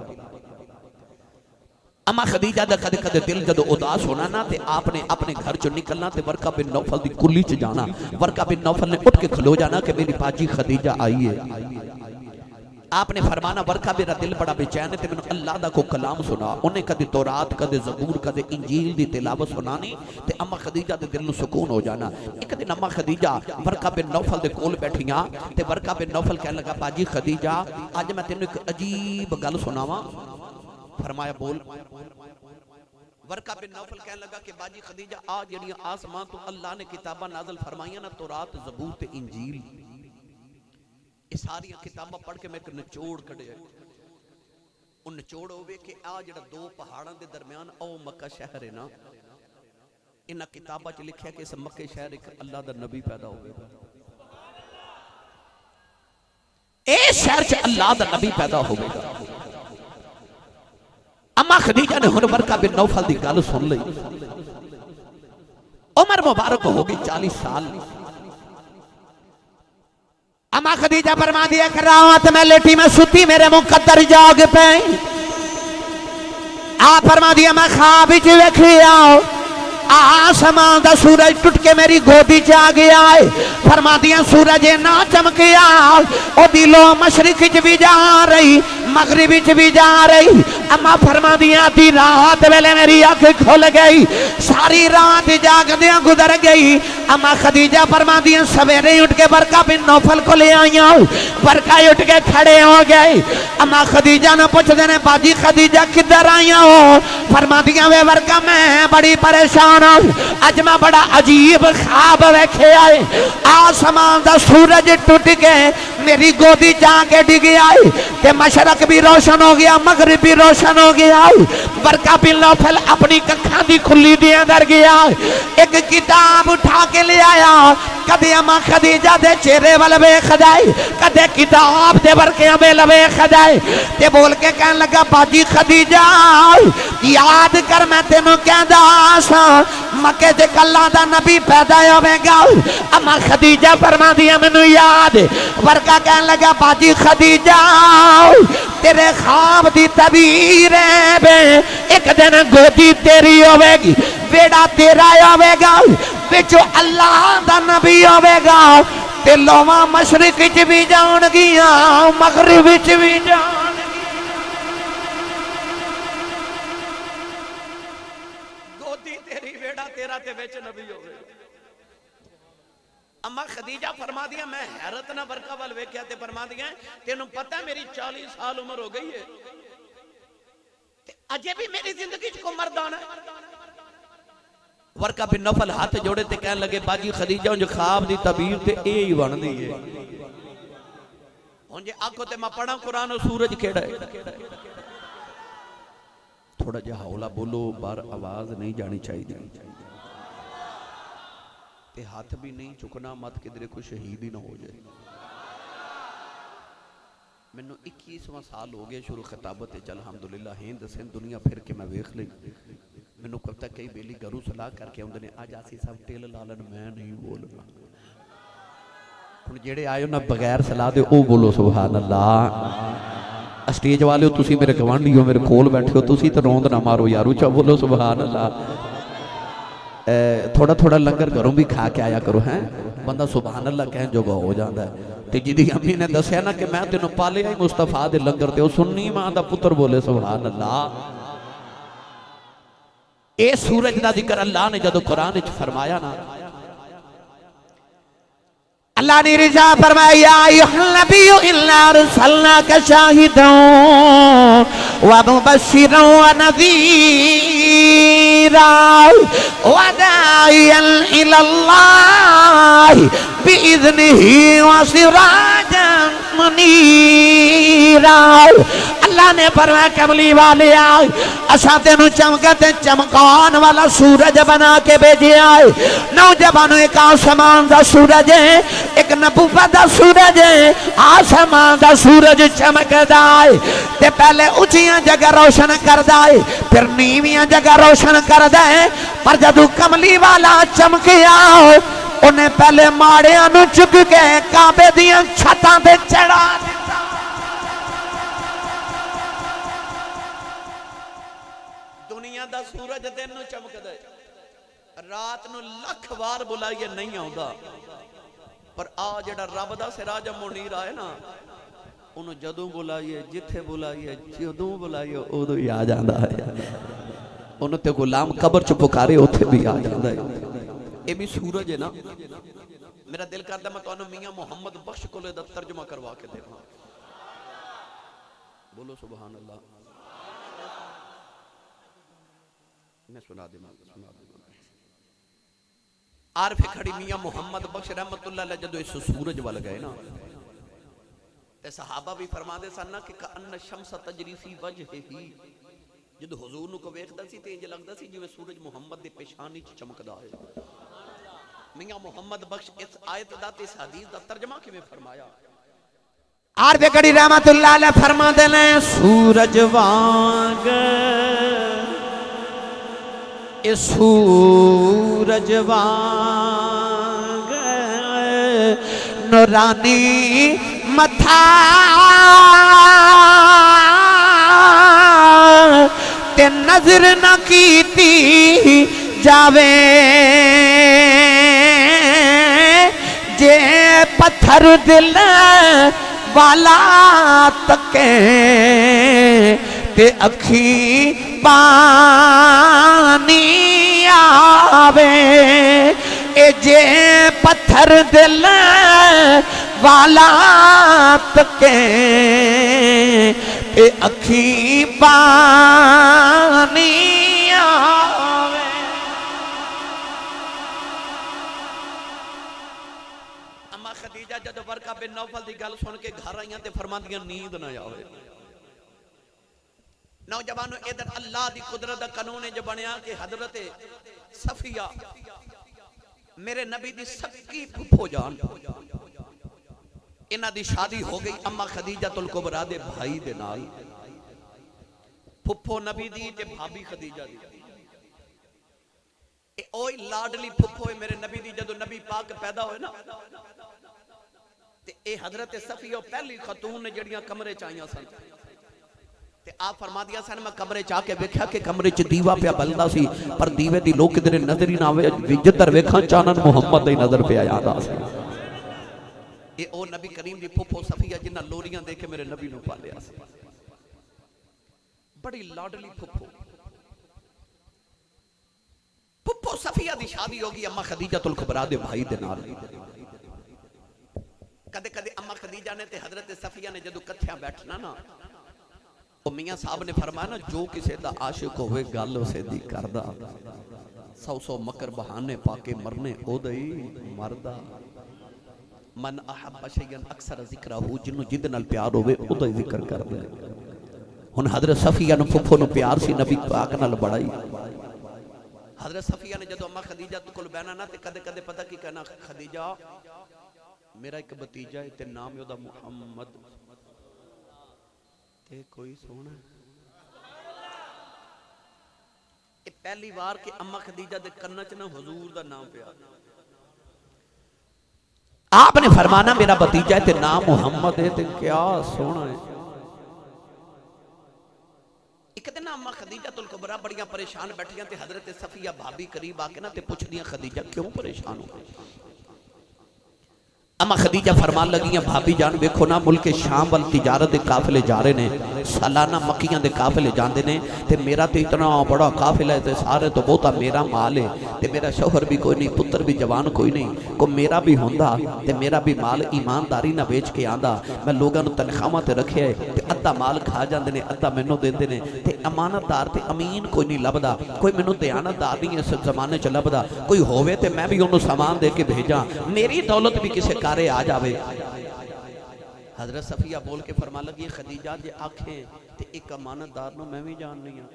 अम्मा खदीजा दा कदे कदे दिल जदों उदास होना ना ते आपने अपने घर चो निकलना ते वर्का बिन नौफल दी कुल्ली च जाना वर्का बिन नौफल ने उठ के खलो जाना कि मेरी बाजी खदीजा आई है आपने फरमाना वर्का मेरा दिल बड़ा बेचैन है ते मैनूं अल्लाह दा को कलाम सुना उन्हें कदे तौरात कदे ज़बूर कदे इंजील दी तिलावत सुनानी ते अम्मा खदीजा दे दिल नूं सुकून हो जाना एक दिन अम्मा खदीजा वर्का बिन नौफल दे कोल बैठियां ते वर्का बिन नौफल कहन लगा बाजी खदीजा अज मैं तैनूं एक अजीब गल सुनावां फरमाया बोल वर्का बिन नौफल कहन लगा कि बाजी खदीजा आ जेड़ियां आसमान तो अल्लाह ने किताबां नाज़िल फरमाईयां ना तौरात ज़बूर ते इंजील ये सारी किताबां पढ़ के मैं एक निचोड़ कढ़िया उन निचोड़ होवे कि आ जेड़ा 2 पहाड़ां दे दरमियान ओ मक्का शहर है ना इन्हां किताबां च लिखिया कि इस मक्के शहर एक अल्लाह दा नबी पैदा होवेगा इस शहर च अल्लाह दा नबी पैदा होवेगा अम्मा खदीजा ने हुन वर्का बिन नौफल दी गल सुन लई उमर मुबारक हो गई 40 साल अम्मा खदीजा फरमा दिया कर रात में लेटी में सुती मेरे मुकद्दर जाग पे आप फरमा दिया मैं ख्वाब विच वेखिया आसमान दा सूरज टुट के मेरी गोदी च आ गया है फरमा दिया सूरज ना चमकिया ओ दिलो मशरिक च भी जा रही मगरिब च भी जा रही अम्मा फरमा दिया आधी रात वेले मेरी अख खुल गई सारी रात जागदियां गुजर गई अम्मा खदीजा फरमा दिया सवेरे उठ के वर्का बिन नौफल को ले आईया वर्का उठ के खड़े हो गए अम्मा खदीजा ने पूछते ने बाजी खदीजा किधर आईया हो फरमा दिया वे वर्का मैं बड़ी परेशान अज मैं बड़ा अजीब ख्वाब वेखे आए आसमान दा सूरज टूट के मेरी गोदी जाके डिग आई ते मशरक भी रोशन हो गया मगरिब भी रोशन हो गया वर्का बिन नौफल अपनी कखा दी खुली दे अंदर गया एक किताब उठा के ले आया कदे अम्मा खदीजा दे चेहरे वाल वेख जाए कदे किताब दे वर्के वेल वेख जाए ते बोल के कहन लगा बाजी खदीजा याद कर मैं तेनू कहंदा सा मक्के ते कल्ला दा नबी पैदा होवेगा अम्मा खदीजा फरमा दिया मैनू याद वर्का कहन लगा बाजी खदीजा तेरे ख्वाब दी तबीर है एक दिन गोदी तेरी होवेगी बेड़ा तेरा होवेगा विच अल्लाह दा नबी होवेगा ते लोवा मशरिक च भी जाणगियां मगरिब च भी जाण गोदी तेरी बेड़ा तेरा ते विच नबी होवेगा अम्मा खदीजा फरमा दिया मैं हैरत ना वर्का वाल वेख्या ते फरमा दिया तेनू पता है मेरी 40 साल उम्र हो गई है ते अजे भी मेरी जिंदगी च कोई मर्दाना है वर्का बिन नौफल हाथ जोड़े ते कहन लगे बाजी खदीजा उंज ख्वाब दी तबीर ते ए ही बनदी है हुन जे आखो ते मैं पढ़ा कुरान सूरज केड़ा है थोड़ा जिहा हौला बोलो बाहर आवाज नहीं जानी चाहिए ते हाथ भी नहीं चुकना मत किधरे कोई शहीद ही ना हो जाए मैनू 21वां साल हो गया शुरू खिताबत अल्हम्दुलिल्लाह हिंद सिंध दुनिया फिर के मैं वेख ली मैनू पता कई बेली घरों सलाह करके आउंदे ने अज आसी सब टिल लालन मैं नहीं बोलना हुण जेड़े आए ना बगैर सलाह दे ओ बोलो सुभान अल्लाह। स्टेज वाले हो तुसी मेरे गवांढी हो, मेरे कोल बैठे हो, तुसी तो रोंद ना मारो यार, उच्चा बोलो सुभान अल्लाह। थोड़ा थोड़ा लंगर घरों भी खा के आया करो हैं, बंदा सुभान अल्लाह कहन जोगा हो जाता है। ते जिदी अम्मी ने दसिया ना कि मैं तेनों पालिया ही मुस्तफा दे लंगर ते, सुन्नी मां दा पुत्र बोले सुभान अल्लाह। ए सूरज दा जिक्र अल्लाह ने जदों कुरान विच फरमाया ना, अल्लाह ने रिजा फरमाया अय्युहन नबिय्यु इन्ना अरसलनाका शाहिदन व मुबश्शिरन व नज़ीरा व दाइयन इलल्लाह बिइज़्निही व सिराजन मुनीरा। अल्लाह ने फरमाया कमली वाले आए, असा तेनू चमकते चमकान वाला सूरज बना के भेजे आए। नौजवानों एक आसमान का सूरज है, एक नबूवत का सूरज है। आसमान का सूरज चमकदा है ते पहले ऊंचियां जगह रोशन करदा है, फिर नीवियां जगह रोशन करदा है। पर जदू कमली वाला चमकिया उन्हें पहले माड़ियां नू चुक के काबे दियां छतां ते चढ़ा दिता। दुनिया दा सूरज दिन नू चमकदा है, रात नू लख बार बुलाइए नहीं आउंदा, पर आ जेड़ा रब दा सिराज मुनीर आए ना, उन्होंने जदों बुलाइए जिथे बुलाइए जदों बुलाइए उदों ही आ जाता है। उन्होंने ते गुलाम कब्र च पुकारे उथे भी आ जाता है। ये भी सूरज है ना। मेरा दिल करता मैं तुहानू मियां मुहम्मद बख्श को तर्जुमा करवा के देखा। बोलो सुभान अल्लाह। मैं सुना दे आरफे खड़ी मियां मुहम्मद बख्श रहमतुल्लाह अलैह जदों इस सूरज वाल गए ना, ते सहाबा भी फरमाते सन ना कि कअन्न शम्स तजरी फी वजहिही, जदों हुजूर नू को वेखदा सी ते इंज लगदा सी जिवें सूरज मुहम्मद दे पेशानी च चमकदा है। मियां मुहम्मद बख्श इस आयत दा ते इस हदीस दा तर्जुमा किवें फरमाया? आरफे खड़ी रहमतुल्लाह अलैह फरमाते ने सूरज वांग ए सूरज वांग नूरानी मथा ते नजर न कीती जावे जे पत्थर दिल वाला तके ते अखी पानी आवे। ए जे पत्थर दिल वाला तके ए अखी पानी आवे। अम्मा खदीजा जब वर्का बिन नौफल की गल सुन के घर आईयां ते फरमांदियां नींद ना आवे। नौजवानों इधर अल्लाह की कुदरत का कानून जो बनया कि हजरत सफिया मेरे नबी दी सक्की फुफो जान, इन्हां दी शादी हो गई अम्मा खदीजतुल कुबरा दे भाई दे नाल। फुफो नबी दी ते भाभी खदीजा दी, ए ओई लाडली फुफो है मेरे नबी दी। जदों नबी पाक पैदा होए ना ते ए हजरत सफिया पहली खतून ने जड़ियां कमरे च आईयां सन। ते आप फरमा दिया सन मैं कमरे च आके वेख्या कि कमरे च दीवा पिया बलदा सी, पर दीवे दी लोक किधरे नजर ही ना आवे, जिधर वेखां चानन मुहम्मद दी नजर पे आया सी। ए ओ नबी करीम दी फुफो सफिया जिन्हां लोरियां देखे मेरे नबी नूं पालिया सी, बड़ी लाडली फुफो। फुफो सफिया दी शादी होगी अम्मा खदीजतुल कुबरा दे भाई दे नाल। कदे कदे अम्मा खदीजा ने ते हजरत सफिया ने जदों कट्ठियां बैठना ना, मियां साहब ने फरमाया ना जो किसी का आशिक होवे गल उसे दी करदा, 100 मकर बहाने पाके मरने ओदा ही मरदा। मन अहब्ब शैयन अक्सर जिक्रहू, जिन्नू जिद नाल प्यार होवे ओदा ही जिक्र करदा। हुण हजरत सफिया नूं फुफो नूं प्यार सी नबी पाक नाल बड़ा ही। हजरत सफिया ने जदों अम्मा खदीजा कोल बहना ना ते कदे कदे पता की कहना, खदीजा मेरा एक भतीजा है ते नाम है ओदा मुहम्मद, कोई सोना। पहली बार कि अम्मा खदीजा दे कन्ना च ना हुजूर दा नाम पिया। आपने फरमाना मेरा भतीजा है ते नाम मुहम्मद है। ते क्या सोना है। एक दिन अम्मा खदीजतुल कुबरा बड़ियां परेशान बैठियां ते हजरत सफिया भाभी करीब आके ना ते पुछदियां खदीजा क्यों परेशान हो। अम्मा खदीजा फरमान लगियां भाभी जान देखो ना मुल्क शाम वाल तिजारत के काफिले जा रहे ने, सालाना मक्कियां के काफिले जाते हैं ते मेरा तो इतना बड़ा काफिला है ते सारे तो बहुता मेरा माल है ते मेरा शौहर भी कोई नहीं, पुत्र भी जवान कोई नहीं, को मेरा भी होंदा ते मेरा भी माल ईमानदारी ना बेच के आंदा, मैं लोगों तनख्वाहां ते रखे है ते अद्धा माल खा जाते हैं अद्धा मैनू देंदे ने ते अमानतदार ते अमीन कोई नहीं लभदा, कोई मैनू दयानतदार नहीं इस जमाने च लभदा, कोई होवे ते मैं भी उन्होंने सामान दे के भेजा, मेरी दौलत भी किसी कारे आ जावे। हजरत सफिया बोल के फरमा लगी खदीजा जे आखे ते एक अमानतदार नो मैं भी जाननी हां,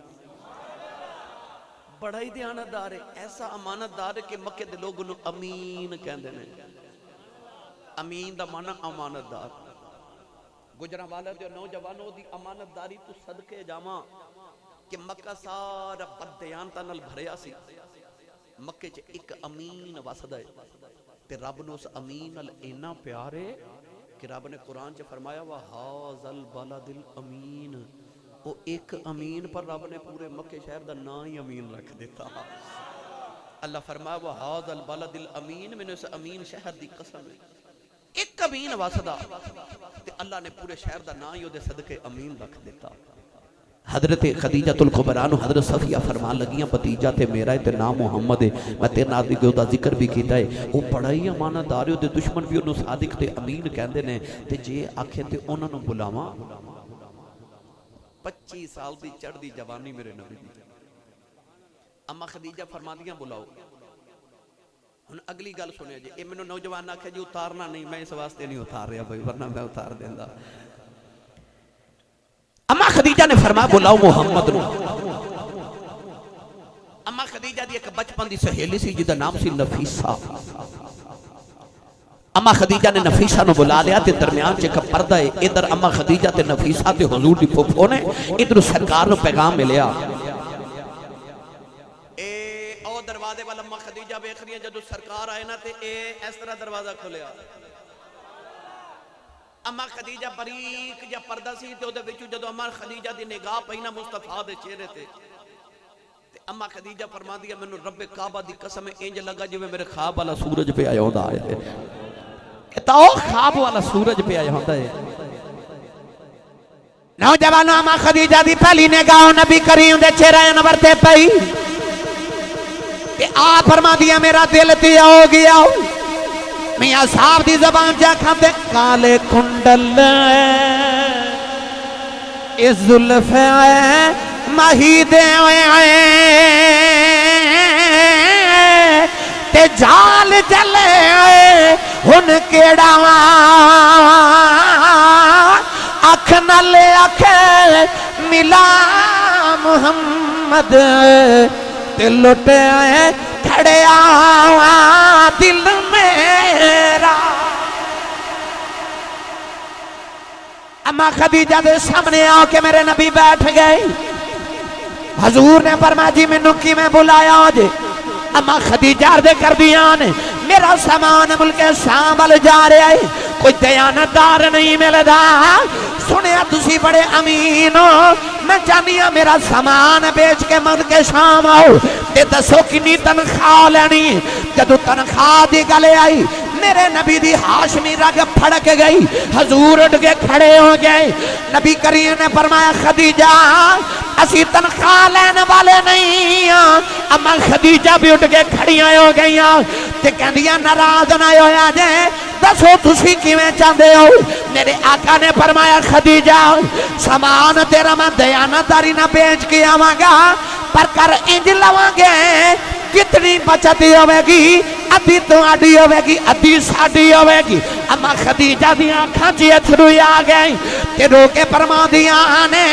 बड़ा ही दयानतदार है, ऐसा अमानतदार है कि मक्के दे लोग उन्हें अमीन कहंदे ने। अमीन दा माना अमानतदार। गुजरांवाला दे नौजवानों दी अमानतदारी तू सदके जावां कि मक्का सारा बददयानता नाल भरिया सी, मक्के च एक अमीन वसदा है ते रब नूं उस अमीन नाल इन्ना प्यार है कि रब ने कुरान च फरमाया वा हाज़ल बलदिल अमीन, वो एक अमीन पर रब ने पूरे मक्के शहर का ना ही अमीन रख दिता। अल्लाह फरमाया वा हाज़ल बलदिल अमीन, मैंने उस अमीन शहर की कसम है, एक अमीन वसदा ते अल्लाह ने पूरे शहर का ना ही उहदे सदके अमीन रख दिता। हजरत खदीजतुल कुबरा नूं हजरत सफिया फरमान लगियां भतीजा ते मेरा है ते नाम मुहम्मद है, मैं तेरे नाल दी ओहदा जिक्र भी कीता है, वो बड़ा ही अमानतदार है, ओहदे दुश्मन भी उन्होंने सादिक ते अमीन कहंदे ने ते जे आखे ते उन्हां नूं बुलावां। 25 साल दी चढ़दी जवानी मेरे नबी दी। अम्मा खदीजा फरमादियां बुलाओ। हुण अगली गल सुनिया जी, ये मैनूं नौजवान आखे जी उतारना नहीं, मैं इस वास्ते नहीं उतार रहा भाई, वरना मैं उतार देंदा। अम्मा खदीजा ने फरमाया बुलाओ मुहम्मद नूं। अम्मा खदीजा दी एक बचपन दी सहेली सी जिहदा नाम सी नफीसा। अम्मा खदीजा ने नफीसा नूं बुला लिया ते दरमियान च एक पर्दा है, इधर अम्मा खदीजा ते नफीसा ते हुजूर दी फुफो ने, इधर सरकार नूं पैगाम मिलिया। ए ओ दरवाजे वाल अम्मा खदीजा वेख रही है, जदों सरकार आए ना ते ए इस तरह दरवाजा खुलिया। अम्मा खदीजा बरीक या पर्दा सी ते ओदे विचों जदों अम्मा खदीजा दी निगाह पई ना मुस्तफा दे चेहरे ते अम्मा खदीजा फरमांदी है मैनूं रब्बे काबा दी कसम इंज लगा जिवें मेरे ख्वाब वाला सूरज पे आया होंदा है। तो ख्वाब वाला सूरज पे आया होंदा है। नौजवानों अम्मा खदीजा दी पहली निगाह नबी करीम दे चेहरे अनवर ते पई ते आ फरमांदी मेरा दिल ते हो गया। मियां साहब दी ज़बान जा खाते काले कुंडल इस जुल्फे मही दे ते जाल जले हुन केड़ा अख नल अख मिला मुहम्मद ते लुटे खड़े दिल मेरा। अम्मा खदीजा दे सामने आके मेरे नबी बैठ गए। हजूर ने फरमाया जी मैनू किवें बुलाया जे? अम्मा खदीजा दे कर दिया ने मेरा सामान मुल्के शाम वाल जा रहा है, कोई दयानतदार नहीं मिलता, सुनिया तुसी बड़े अमीन हो, मैं चाहनी हाँ मेरा सामान बेच के मुल्के शाम आओ ते दसो कितनी तनख्वाह लेनी। जदों तनख्वाह की गल आई मेरे नबी दी हाशमी रग फड़क गई, हजूर उठ के खड़े हो गए। नबी करीम ने फरमाया खदीजा असी तनख्वाह लेने वाले नहीं हाँ। अम्मा खदीजा भी उठ के खड़ियां हो गई ते कहंदियां नाराज ना होया जे, दसो तुसी किवें चाहते हो? मेरे आका ने फरमाया खदीजा सामान तेरा मैं दयानतदारी ना बेच के आवांगा, पर कर इंज लवांगे कितनी बचत होगी, अद्धी तुहाडी होगी अद्धी साडी होगी। अम्मा खदीजा दी अखां च अथरू आ गए ते रो के फरमांदियां ने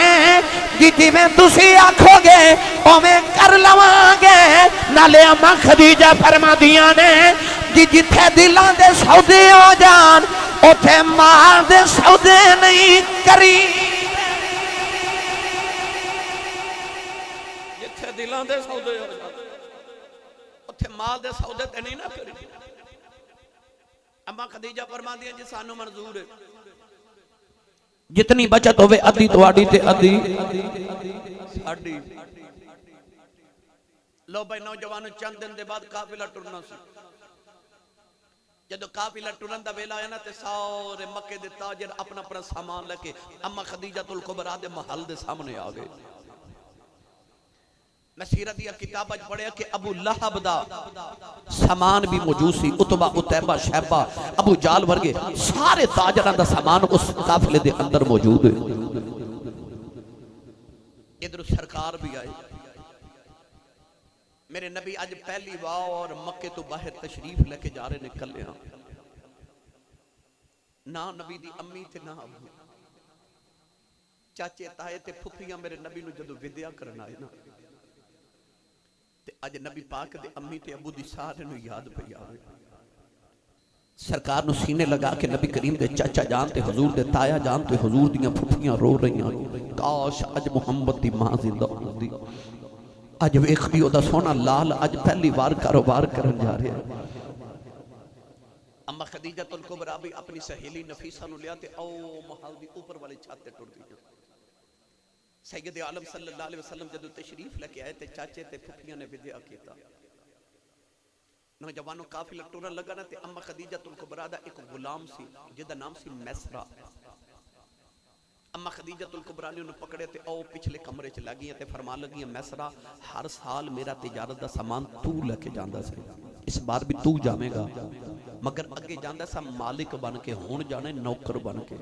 कि जिवें तुसी आखोगे उवें कर लवांगे। नाले अम्मा खदीजा फरमांदियां ने कि जिथे दिलां दे सौदे हो जान उथे माल दे सौदे नहीं करी। जिथे दिलां दे सौदे हो जान उथे माल दे सौदे ते नहीं ना करी। अम्मा खदीजा फरमांदी जी सानू मंजूर है जितनी बचत होवे अद्धी तुहाडी ते अद्धी साडी। लो भाई नौजवानों चंद दिन के बाद काफिला टुरना सी। जदों काफिला टुरन दा वेला आया ना ते सारे मक्के दे ताजर अपना अपना सामान लेके अम्मा खदीजतुल कुबरा दे महल दे सामने आ गए। मैं सीरत दी किताब च पढ़िया कि अबू लहब दा सामान भी मौजूद सी, उतबा उतैबा शैबा अबू जाल वर्गे सारे ताजरां दा सामान उस काफिले दे अंदर मौजूद है। इधर सरकार भी आए। मेरे नबी अज पहली बार मक्के तो बाहर तशरीफ लेके जा रहे ने कलिया, ना नबी दी अम्मी ते ना अबू, चाचे ताए ते फुफियां मेरे नबी नूं जदों विद्या करन आए ना ते अज नबी पाक दे अम्मी ते अबू दी सारे नूं याद पई आवे। सरकार नूं सीने लगा के नबी करीम दे चाचा जान ते हुजूर दे ताया जान ते हुजूर दियां फुफियां रो रहीआं, काश अज मुहम्मद दी मां जिंदा होंदी, अज वेखदी ओदा सोना लाल अज पहली बार कारोबार करन जा रहा है। अम्मा खदीजतुल कुबरा भी अपनी सहेली नफीसा नूं लिया ते ओ महल दी ऊपर वाली छत ते टुर गई। सैयद आलम सल्लल्लाहु अलैहि वसल्लम जदों तशरीफ लेके आए ते चाचे ते फुफियां ने विद्या कीता। नौजवानों काफिला टुरन लगा ना ते अम्मा खदीजतुल कुबरा दा एक गुलाम सी जिहदा नाम सी मैसरा। अम्मा खदीजतुल कुबरा ने उन्हें पकड़े ते ओ पिछले कमरे च लग गई ते फरमान लगी मैसरा हर साल मेरा तिजारत का सामान तू लेके जांदा सी, इस बार भी तू जावेगा, मगर अगे जांदा सा मालिक बन के, हुण जाने नौकर बन के।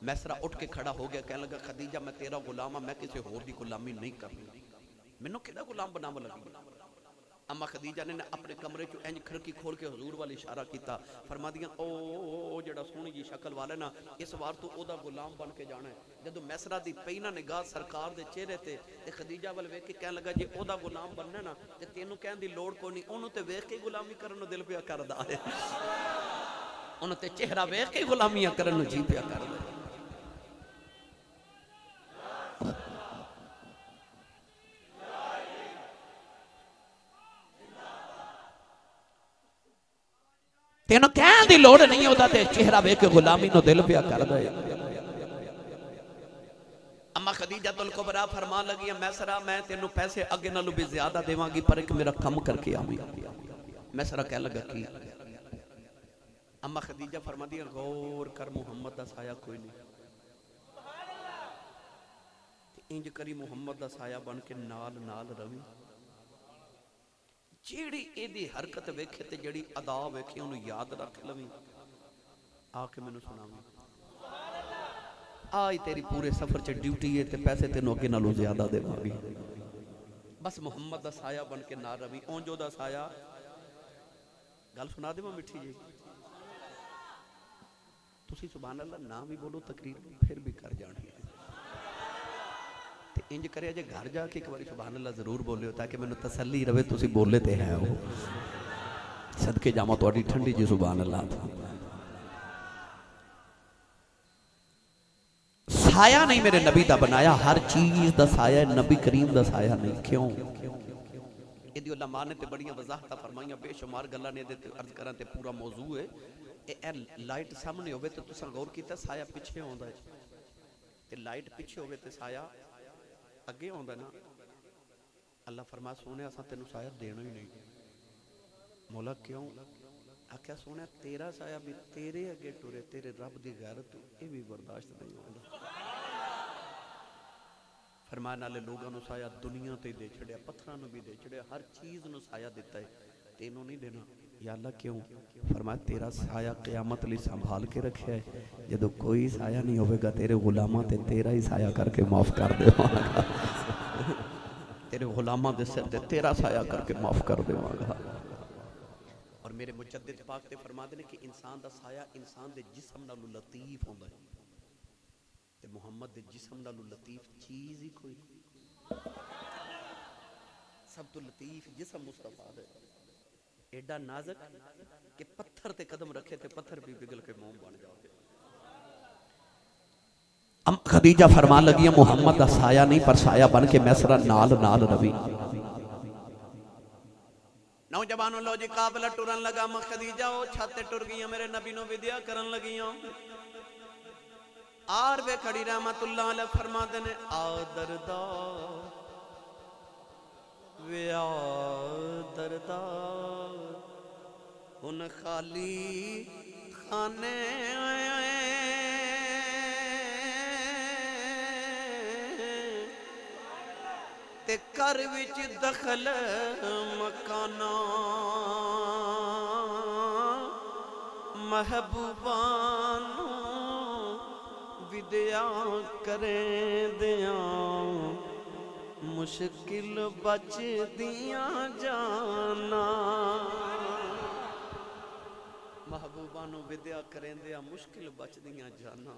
मैसरा उठ के खड़ा हो गया, कहने लगा खदीजा मैं तेरा गुलाम हाँ, मैं किसी होर दी गुलामी नहीं करनी, मैनू किहदा गुलाम बनाव लगी। अम्मा खदीजा ने अपने कमरे चो इंज खिड़की खोल के हजूर वाल इशारा किया, फरमा दियां ओ जड़ा सोहनी जी शक्ल वाले ना इस बार तू ओदा गुलाम बन के जाना है। जदों मैसरा दी पई ना निगाह सरकार दे चेहरे ते खदीजा वाल वेख के कहन लगा जे ओदा गुलाम बनना ना ते तेनू कहण दी लोड़ कोई नहीं, ओनू ते वेख के गुलामी करन नूं दिल पिया करदा है, ओनू ते चेहरा वेख के गुलामियां करन नूं जी पिया करदा है। तेन कहने की लोड़ नहीं, होता ते चेहरा वेख के गुलामी नो दिल पिया कर दे। अम्मा खदीजतुल कुबरा फरमान लगी मैसरा मैं तेन पैसे अगे नालों भी ज्यादा देवांगी पर एक मेरा कम करके आवेगी। मैसरा कह लगा की? अम्मा खदीजा फरमा दी गौर कर मुहम्मद दा साया कोई नहीं, इंज करी मुहम्मद दा साया बन के नाल नाल रवी, जेड़ी एदी हरकत वेखे ते जेड़ी अदा वेखे उन्हें याद रख लवी, आके मैनू सुनावी। आई तेरी पूरे सफर च ड्यूटी है ते पैसे तेनों अगे नालों ज्यादा देवांगी, बस मुहम्मद दा साया बन के ना रवी। ओंजो दा साया गल सुना देवां मिठी जी, तुसी सुभान अल्लाह ना भी बोलो तकरीर फिर भी कर जानी है। इंज करे जे घर जाके एक बार सुभान अल्लाह जरूर बोलियो ताकि मैनू तसल्ली रहे तुसी बोले ते है वो सदके जावां तुहाडी ठंडी जी सुभान अल्लाह। साया नहीं मेरे नबी दा बनाया, हर चीज दा साया नबी करीम दा साया नहीं। क्यों? इहदी उलमा ने ते बड़ियां वजाहतां फरमाइयां, बेशुमार गल्लां ने इहदे ते अर्ज करां ते पूरा मौजू है। ए लाइट सामने होवे ते तुसां गौर कीता साया पिछे आउंदा है ते लाइट पिछे होवे ते साया अगे आउंदा ना। अल्लाह फरमा सोने असां तैनू साया देना ही नहीं। मौला क्यों? आख्या सोने तेरा साया भी तेरे अगे टुरे, तेरे रब की गैरत ये भी बर्दाश्त नहीं होगा। फरमान वाले लोगों को साया दुनिया ते दे छड़िया, पत्थरां नूं भी दे छड़िया, हर चीज़ नूं साया दिता है, तेनों नहीं देना। या अल्लाह क्यों? फरमाया तेरा साया क़यामत लई संभाल के रखे है, जदों कोई साया नहीं होगा तेरे गुलामां ते तेरा ही साया करके माफ़ कर देवांगा। तेरे गुलामां दे सिर ते तेरा साया करके माफ़ कर देवांगा। और मेरे मुजद्दिद पाक ते फरमाते हैं कि इंसान दा साया इंसान दे जिस्म नालों लतीफ होंदा है ते मुहम्मद दे जिस्म नालों लतीफ चीज़ ही कोई नहीं। सब तो लतीफ जिस्म मुस्तफा है, एडा नाजुक कि पत्थर ते कदम रखे ते पत्थर भी पिघल के मोम बन जाते। खदीजा फरमान लगी मुहम्मद दा साया नहीं पर साया बन के मैसरा नाल नाल रवी। नौजवान बानो लो जी काफिला टुरन लगा मैं खदीजा ओ छाते टुर गई मेरे नबी नो विद्या करन लगी आर वे खड़ी रहमतुल्लाह अलैह फरमाते ने आ दरदा वे आ दरदा हुन खाली खाने ते घर विच दखल मकाना महबूबान विद्या करें दिया मुश्किल बच दिया जाना महबूबान विद्या करें दिया मुश्किल बच दिया जाना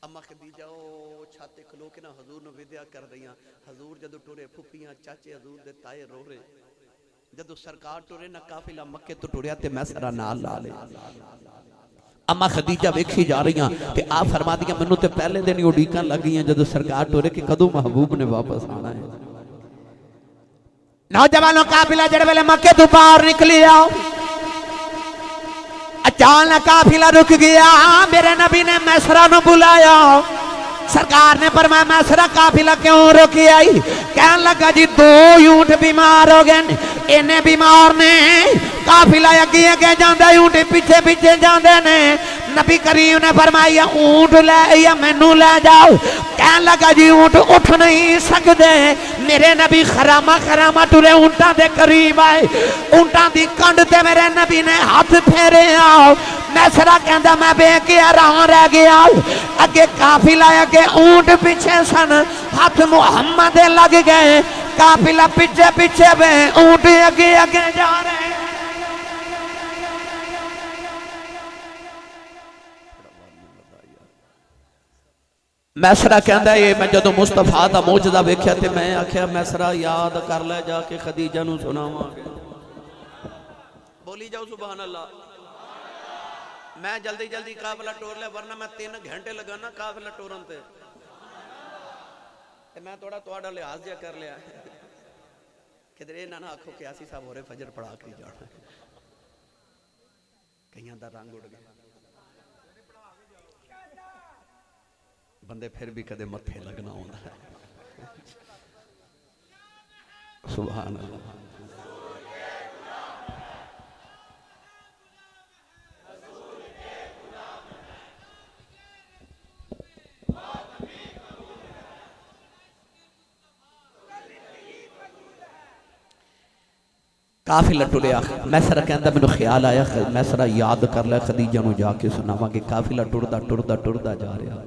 अम्मा खदीजा ओ छाते खलो के ना हजूर ने विद्या कर दिया हजूर जदों टुरे फुफियां चाचे हजूर दे ताए रो रहे जदों सरकार टुरे ना काफिला मक्के तो टुरिया ते मैं सारा नाल ला ले अम्मा खदीजा वेखी जा रही ते आ फरमा दिया मैनू ते पहले दिन ही उड़ीकां लग गई जदों सरकार टुरे कि कदों महबूब ने वापस आना है नौजवानों काफिला जड़े वेले मक्के तो बाहर निकली आओ अचानक काफिला रुक गया मेरे नबी ने मैसरा नु बुलाया सरकार ने फरमाया मैसरा काफिला क्यों रोकी आई कहने लगा जी 2 ऊंट बीमार हो गए इन्हें बीमार ने काफिला अगे अगे जांदा ऊंट पीछे पीछे जांदे ने नबी करीम ने फरमाया ऊंट ले या मैनू ले जाओ कहने लगा जी ऊंट उठ नहीं सकते मेरे नबी खरामा खरामा टुरे ऊंटा दे करीब आए ऊंटा दी कंड ते मेरे नबी ने हाथ फेरे आओ मैसरा कहंदा मैं बेख के हैरान रह गया अगे काफिला अगे ऊंट पीछे सन हाथ मुहम्मद लग गए काफिला पीछे पीछे वे ऊंट अगे अगे जा रहे मैसरा कहता है मैं जदों मुस्तफा दा मौजदा वेख्या ते मैं आख्या मैसरा याद कर ले जाके खदीजा नू सुनावांगे बोली जाओ सुभान अल्लाह मैं जल्दी जल्दी काफिला टोर लिया वरना मैं 3 घंटे लगाना काफिला टोरन ते मैं थोड़ा तुहाडा लिहाज जिहा कर लिया किधरे ना ना आखो कि आसी साहब होरे फजर पढ़ा के जाना कईयां दा रंग उड़ गया बंदे फिर भी कदे मत्थे लगना होता है सुभान अल्लाह काफिला टुरिया मैसरा कहता मैनू ख्याल आया मैसरा याद कर लिया खदीजा नू जाके सुनावांगे काफिला टुरदा टुरदा टुरदा जा रहा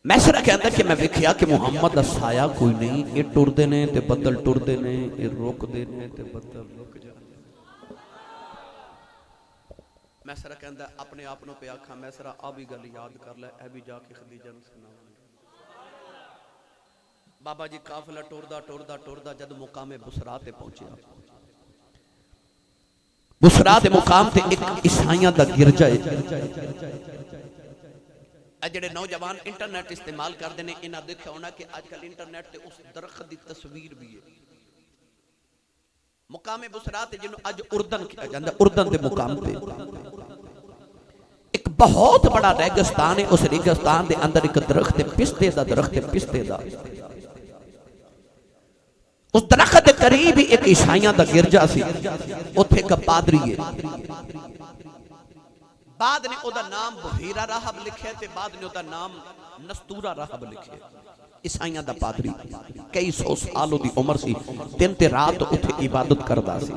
मैसरा कहता कि मैं वेख्या कि मुहम्मद दा साया कोई नहीं ये टुरदे ने ते बदल टुरदे ने ये रुकदे ने ते बदल रुक जाते मैसरा कहता अपने आप नू पे आखा मैसरा आ भी गल याद कर लै ए भी जाके खदीजा नू सुनावांगे बाबा जी काफिला टुरदा टुरदा टुरदा जद मुकामे बुसरा ते पहुंचे बुसरा दे मुकाम ते एक ईसाइयां दा गिरजा है जेडे नौजवान इंटरनेट इस्तेमाल करते हैं इन्हें देखा होना कि आजकल इंटरनेट ते उस दरख्त की तस्वीर भी है मुकामे बुसरा ते जिन्हों अज उर्दन किया जाता उर्दन के मुकाम पे एक बहुत बड़ा रेगिस्तान है उस रेगिस्तान के अंदर एक दरख्त है पिस्ते का दरख्त है पिस्ते का उस दरख्त के करीब ही एक ईसाइयां का गिरजा सी उत्थे एक पादरी है बाद ने ओदा नाम बहीरा राहब लिखे ते बाद ने ओदा नाम नस्तूरा राहब लिखे ईसाइयां दा पादरी कई सौ साल दी उम्र सी दिन ते रात उथे इबादत करदा सी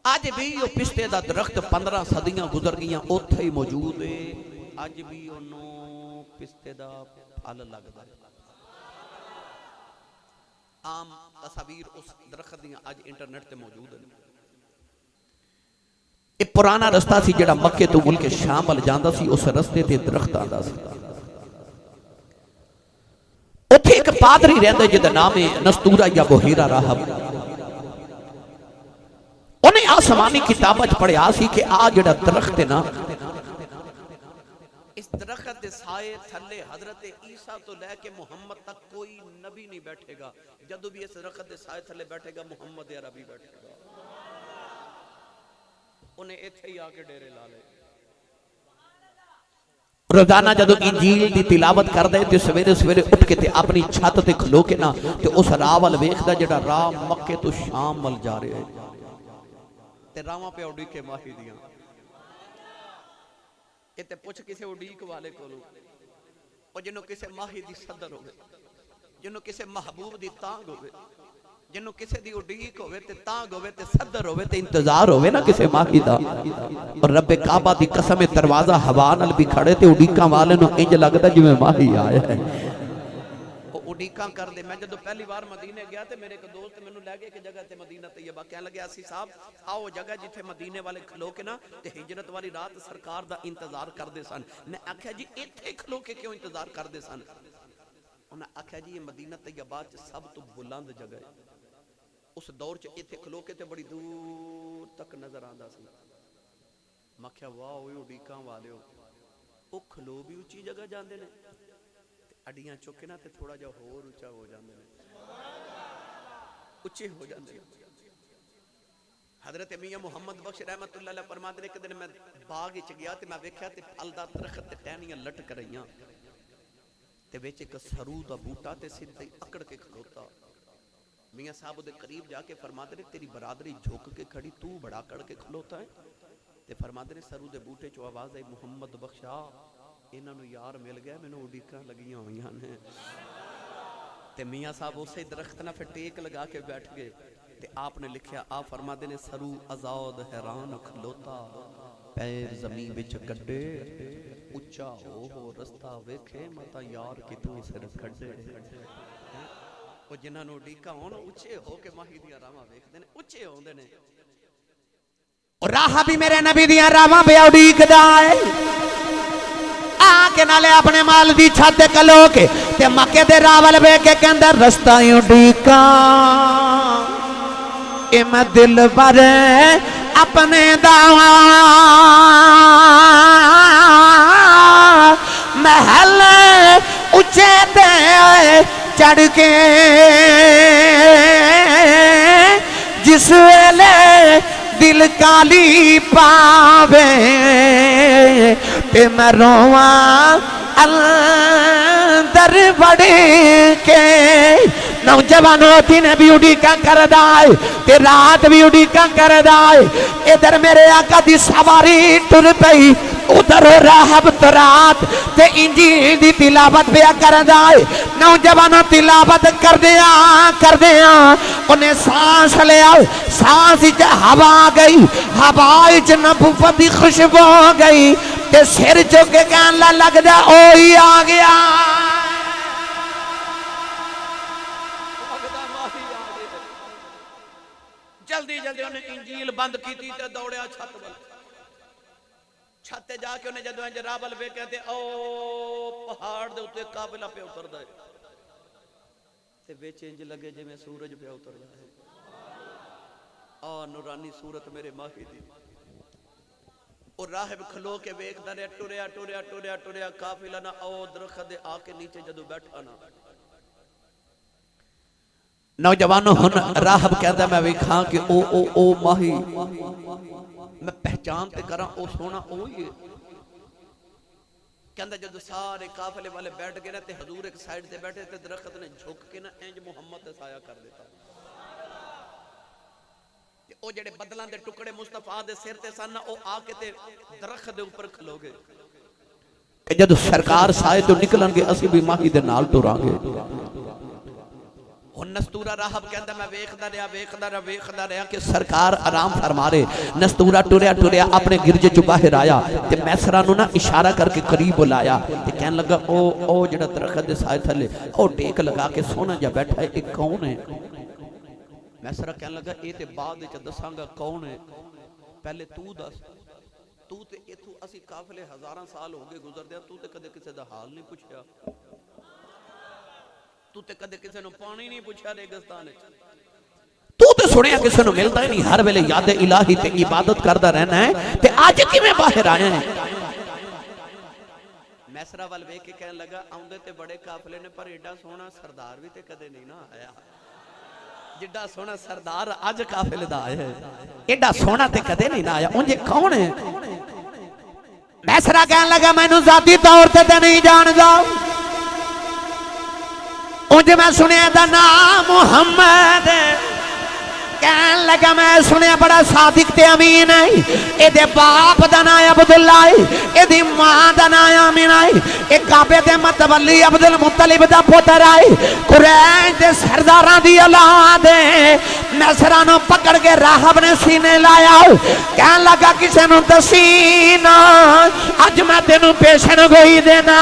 आज भी वो पिस्ते दा दरख्त 15 सदियां गुजर गईयां उथे ही मौजूद है आज भी ओनू पिस्ते दा फल लगदा है आम तस्वीर उस दरख्त दियां आज इंटरनेट ते मौजूद है एक पुराना रस्ता सी जेड़ा मक्के तो मुल्के शाम वाल जांदा सी उस रस्ते ते दरख्त आंदा सी उत्थे एक पादरी रहंदा जिहदा नाम है नस्तूरा या बहीरा राहब उन्हें आसमानी किताबां च पढ़िया सी कि आ जेड़ा दरख्त है ना इस दरख्त दे साए थले हजरत ईसा तो लैके मुहम्मद तक कोई नबी नहीं बैठेगा। जदों भी इस दरख्त दे साए थले बैठेगा मुहम्मद अरबी बैठेगा। उन्हें इत्थे ही आके डेरे ला ले। रोजाना जदों इंजील दी तिलावत करदे ते सवेरे सवेरे उठ के ते अपनी छत ते खलो के ना ते उस राह वल वेखदा जेड़ा राह मक्के तो शाम वल जा रहा है ते रावां पे उड़ी के माही दियां इते पुछ किसे उड़ीक वाले कोलों और जिन्हों किसे माही दी सदर होवे, जिन्हों किसे महबूब दी तांग होवे, जिन्हों किसे दी उड़ीक होवे ते तांग होवे ते सदर होवे ते इंतजार होवे ना किसे माही दा। और रब्बे काबा दी कसम दरवाजा हवा नाल भी खड़े ते उड़ीकां वाले नूं इंज लगदा जिवें माही आया है। उड़ीकां कर दे। मैं जदों पहली बार मदीने गया ते मेरे एक दोस्त मैनू लै गए कि जगह ते मदीना तैयबा कह लगे असी साहब आओ जगह जिथे मदीने वाले खलो के ना ते हिजरत वाली रात सरकार दा इंतजार करदे सन। मैं आख्या जी इत्थे खलो के क्यों इंतजार करदे सन? उन्हें आख्या जी ये मदीना तैयबा च सब तो बुलंद जगह है। उस दौर च इत्थे खलो के ते बड़ी दूर तक नजर आंदा सी। मैं आख्या वाह उड़ीकां वालिओ ओ खलो भी उच्ची जगह जांदे ने अड्डियां चुके ना ते थोड़ा जा होर उच्चा हो जाते हैं, उच्चे हो जाते हैं। हजरत मियां मुहम्मद बख्श रहमतुल्लाह अलैह फरमाते ने, एक दिन मैं बाग विच गया ते मैं वेख्या ते फलदार दरख्त ते टहनियां लटक रही ते विच एक सरू दा बूटा ते सीधा ही अकड़ के खलोता। मियां साहब दे करीब जाके फरमाते ने तेरी बरादरी झुक के खड़ी, तू बड़ा अकड़ के खलोता है। ते फरमाते ने सरू दे बूटे चो आवाज आई मुहम्मद बख्शा इन्हों यार मिल गया, मैनू उड़ीकां लगियां हुई ने। ते मियां साहब उसे दरख्त ना फिर टेक लगा के बैठ गए ते आपने लिखा आ फरमाते ने सरू आजाद हैरान खलोता पैर जमीन विच गड्डे उच्चा हो रस्ता वेखे मता यार कितों सिर खड्डे। वो जिन्होंने उड़ीकां होण उच्चे हो के माही दियां रावां वेखदे ने, उच्चे होंदे ने। और राह भी मेरे नबी दियां रावां पे उड़ीकदा है आके नाले अपने माल दी छत कलो के ते मक्के दे रावल वे के कहंदा रस्ता उड़ीका ए मैं दिल भर अपने दा महल उच्चे ते चढ़ के जिस वेले दिल काली पावे ते मैं रोवा अंदर बढ़ के। नौजवानों दिन भी उड़ीकां करदा है ते रात भी उड़ीकां करदा है। इधर मेरे आका दी सवारी टुर पई, उधर राहब तो रात ते इंजील दी तिलावत पिया करदा है। नौजवानों तिलावत करदे उन्हें सांस लिया, सांस च हवा गई, हवा च नबूवत दी खुशबू हो गई ते सिर चुक के कहने लगदा ओ ही आ गया। जल्दी जल्दी उन्हें इंजील बंद की ते दौड़िया छत वल। छत जाके उन्हें जदों जरावल वेख्या ते ओ पहाड़ दे उत्ते काफिला पे उतरदा है ते विच इंज लगे जिवें सूरज पे उतरदा है। आ नूरानी सूरत मेरे माही दी। और राहिब खलो के वेखदा रहा, टुरिया टुरिया टुरिया टुरिया काफिला ना ओ दरख्त दे आके नीचे जदों बैठा ना नौजवानों हुन राहब कहता मैं वेखा कि ओ माही मैं पहचान ते करा ओ सोना ओ ही है। कहंदा जदों सारे काफिले वाले बैठ गए ना ते हजूर एक साइड ते बैठे ते दरख्त ने झुक के ना इंज मुहम्मद ते साया कर दिता। ओ जेड़े बदलां दे टुकड़े मुस्तफा दे सिर ते सन ओ आके ते दरख्त दे ऊपर खलो गए कि जदों सरकार साए तो निकलणगे असीं भी माही दे नाल टुरांगे। नस्तूरा राहब कहता मैं वेखदा रहा कि सरकार आराम फरमा रहे। नस्तूरा टुरिया टुरिया अपने गिरजे चो बाहर आया ते मैसरा नू ना इशारा करके करीब बुलाया ते कहने लगा ओ जेड़ा दरख्त दे साए थले ओ टेक लगा के सोना जा बैठा है, एक कौन है? मैसरा कहने लगा ये ते बाद विच दसांगा कौन है, पहले तू दस। तू ते इथों असी काफिले हजारां साल हो गए गुजरदे, तू ते कदे किसी दा हाल नहीं पुछया, तू ते कदे किसी नूं पानी नहीं पुछया रेगिस्तान विच, तू ते सुनिया किसी नूं मिलदा ही नहीं, हर वेले याद इलाही ते इबादत करदा रहना है ते अज किवें बाहर आया है? मैसरा वाल वेख के कहने लगा आउंदे ते बड़े काफले ने पर एडा सोहना सरदार भी ते कदे नहीं ना आया जिड्डा सोहना सरदार अज काफिले दा आया एडा सोहना ते कदे नहीं ना आया उंजे कौन है मैसरा कहने लगा मैनू जाती तौर ते नहीं जानदा उंज मैं सुनिया दा नाम मुहम्मद कहन लगा मैं सुनिया बड़ा सादिक ते अमीन है एदे बाप दा नाम अब्दुल्ला है एदी मां दा नाम आमिना है ए काबे दे मतवल्ली अब्दुल मुत्तलिब दा पुत्र है कुरैश दे सरदारां दी औलाद है मैसरा नु पकड़ के राहब ने सीने लाया कहन लगा किसे नु दसी ना अज मैं तेनू पेशन गोई देना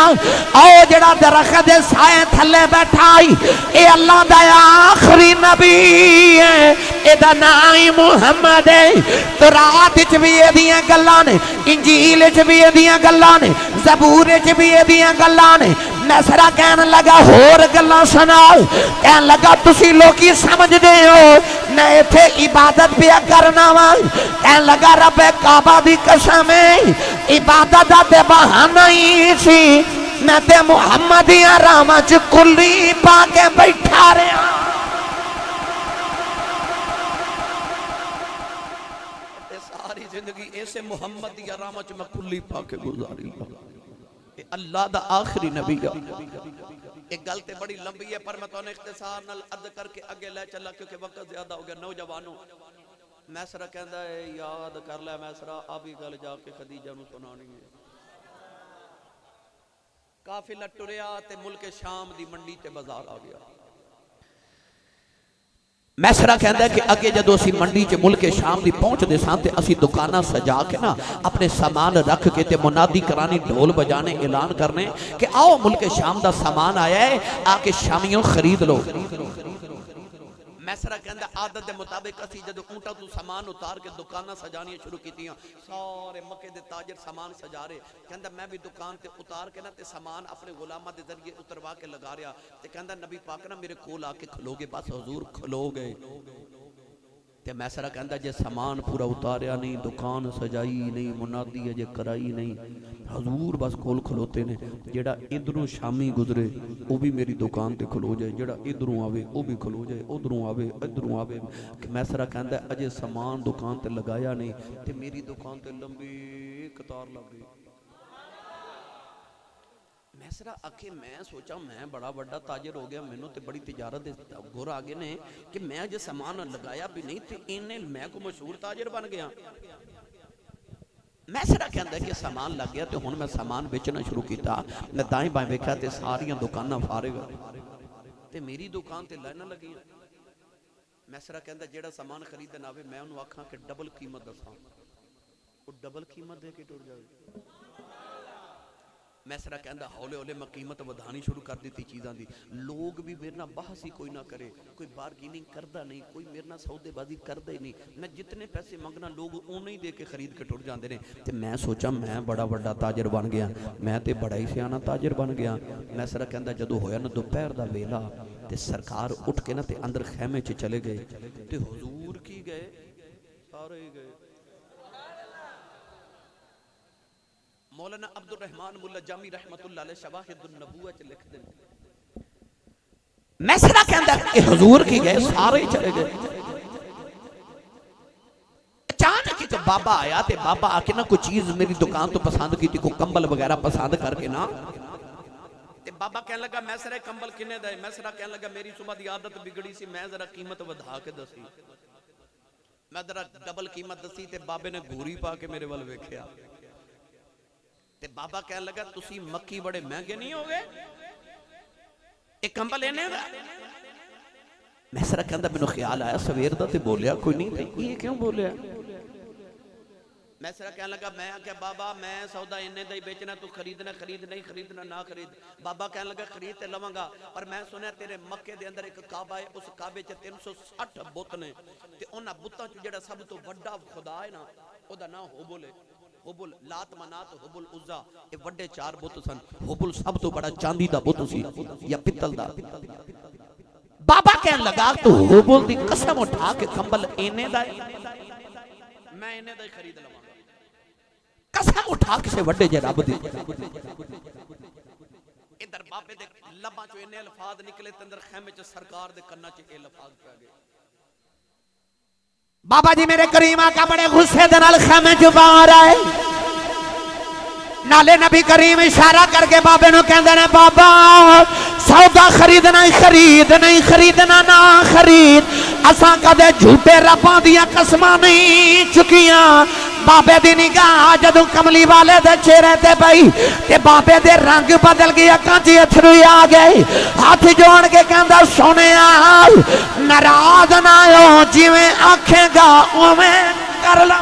ओ जेड़ा दरख्त दे साए थल्ले बैठा है ए अल्लाह दा आखिरी नबी है एदा नाम ही मुहम्मद है तौरात च भी एदियां गल्लां ने इंजील च भी एदियां गल्लां ने ज़बूर च भी एदियां गल्लां ने मैसरा कहन लगा होर गल्लां सुनाओ कहन लगा तुसी लोकी समझदे हो मैं इत्थे इबादत पिया करना वा कहन लगा रब्बे काबा दी कसम है इबादत दा ते बहाना ही सी मैं ते मुहम्मदिया रामा च कुल्ली पा के बैठा रहा जिंदगी ऐसे मुहम्मद दी रामा च मैं कुल्ली पाके गुजारी अल्लाह दा आखिरी नबी है एक गल ते बड़ी लंबी है पर मैं तो इख्तिसार नाल अर्ज करके आगे ले चला क्योंकि वक्त ज्यादा हो गया नौजवानों मैसरा कहंदा है याद कर ले मैसरा आ भी गल जाके खदीजा नु सुनानी है काफिला टुरिया ते मुल्क शाम दी मंडी ते बाजार आ गया मैसरा कहता है कि अगे जो असी मंडी च मुल्क शाम की पहुंचते सा तो असी दुकाना सजा के ना अपने सामान रख के ते मुनादी करानी ढोल बजाने ऐलान करने कि आओ मुल्क शाम का सामान आया है आके शामियों खरीद लो मैसरा कहता आदत के मुताबिक असी जो ऊंटा तू सामान उतार के दुकाना सजानियां शुरू कीतियां सारे मक्के दे ताजर सामान सजा रहे कहता मैं भी दुकान ते उतार के ना ते सामान अपने गुलामा दे जरिए उतरवा के लगा रहा ते कहता नबी पाक ना मेरे कोल आके खलोगे बस हुजूर खलो गए ते मैसरा कहता जे सामान पूरा उतारिया नहीं दुकान सजाई नहीं मुनादी अजे कराई नहीं हजूर बस कोल खलोते ने जेड़ा इधरों शामी गुजरे वो भी मेरी दुकान ते खलो जाए जेड़ा इधरों आवे वो भी खलो जाए उधरों आवे इधरों आवे मैसरा कहता अजे सामान दुकान ते लगाया नहीं ते मेरी दुकान ते लंबी कतार लग गई मैसरा आखे मैं सोचा मैं बड़ा बड़ा ताजर हो गया मैनू तो बड़ी तिजारत गुर आ गए ने कि मैं जो सामान लगाया भी नहीं तो इन्हें मैं को मशहूर ताजर बन गया मैसरा कहता कि सामान लग गया तो हुण मैं सामान बेचना शुरू किया मैं दाएं बाएं वेख्या तो सारियां दुकानां फारिग ते मेरी दुकान ते लाइनां लगी मैसरा कहता जेड़ा सामान खरीदन आवे मैं उन्होंने आखां कि डबल कीमत दसां वो डबल कीमत दे के टुर जाए मैसरा कहता हौले हौले मैं कीमत वधानी शुरू कर दी चीज़ों की लोग भी मेरे ना बहस ही कोई ना करे कोई बारगेनिंग करता नहीं कोई मेरे ना सौदेबाजी करता ही नहीं मैं जितने पैसे मंगना लोग उन्हें ही दे के खरीद के टुर जाते हैं तो मैं सोचा मैं बड़ा बड़ा ताजर बन गया मैं तो बड़ा ही सियाना ताजर बन गया मैसरा कहता जो होया ना दोपहर का वेला तो सरकार उठ के ना ते अंदर खैमे च चले गए तो हुजूर की गए सारे ही गए मौलाना अब्दुल रहमान मुल्ला जामी रहमतुल्लाह अलैह शवाहिदुन नबुव्वह च लिख दे मैसरा कहंदा कि हुजूर की गए सारे ही चले गए अचानक ही तो बाबा आया ते बाबा आके ना कोई चीज मेरी दुकान तो पसंद की थी कोई कंबल वगैरह पसंद करके ना ते बाबा कहने लगा मैसरा कंबल किन्ने दा मैसरा कहने लगा मेरी सुबह दी आदत बिगड़ी सी मैं जरा कीमत वधा के दसी मैं जरा डबल कीमत दसी ते बाबे ने घूरी पा के मेरे वाल वेख्या ते बाबा कहने लगा तुसी मक्की बड़े महंगे नहीं हो गए एक कंबल लेने दा मैसरा कहंदा मैनू ख्याल आया सवेर दा ते बोलिया कोई नहीं ते ये क्यों बोलिया मैसरा कहने लगा मैं क्या बाबा मैं सौदा इन्ने दा ही बेचना तू खरीदना खरीद नहीं खरीदना ना खरीद बाबा कहने लगा खरीद ते लवांगा और मैं सुनिया तेरे मक्के दे अंदर एक काबा है उस काबे च 360 बुत ने ते उन्हां बुतां च जेड़ा सब तो बड़ा खुदा है ना ओदा नाम हुबल है हुबल लात मनात हुबल उज़्ज़ा ये बड़े चार बुत सन हुबल सब तो बड़ा चांदी दा बुत सी या पित्तल दा बाबा कहने लगा तू हुबल दी कसम उठा के कंबल इने दा मैं इने दा ही खरीद लवांगा असा उठा किसे वड्डे जे रब दी इधर बाबे दे लबां चो इन्ने अल्फाज निकले ते अंदर खैमे च सरकार दे कन्ना च ये अल्फाज पै गए बाबा जी मेरे करीम आका बड़े गुस्से दे नाल खैमे च बाहर आए नाले नबी करीम इशारा करके बाबे नु कहंदे ने बाबा सौदा खरीदना ही खरीदना ना खरीद असा कदे झूठे रब्बां दियां कसमां नहीं चुकियां बाबे दी निगाह जदों कमली वाले दे चेहरे ते पई ते बाबे दे रंग बदल गए अखां च अथरू आ गए हाथ जोड़ के कहंदा सोनिया नाराज ना हो जिवें आखेगा उवें कर ला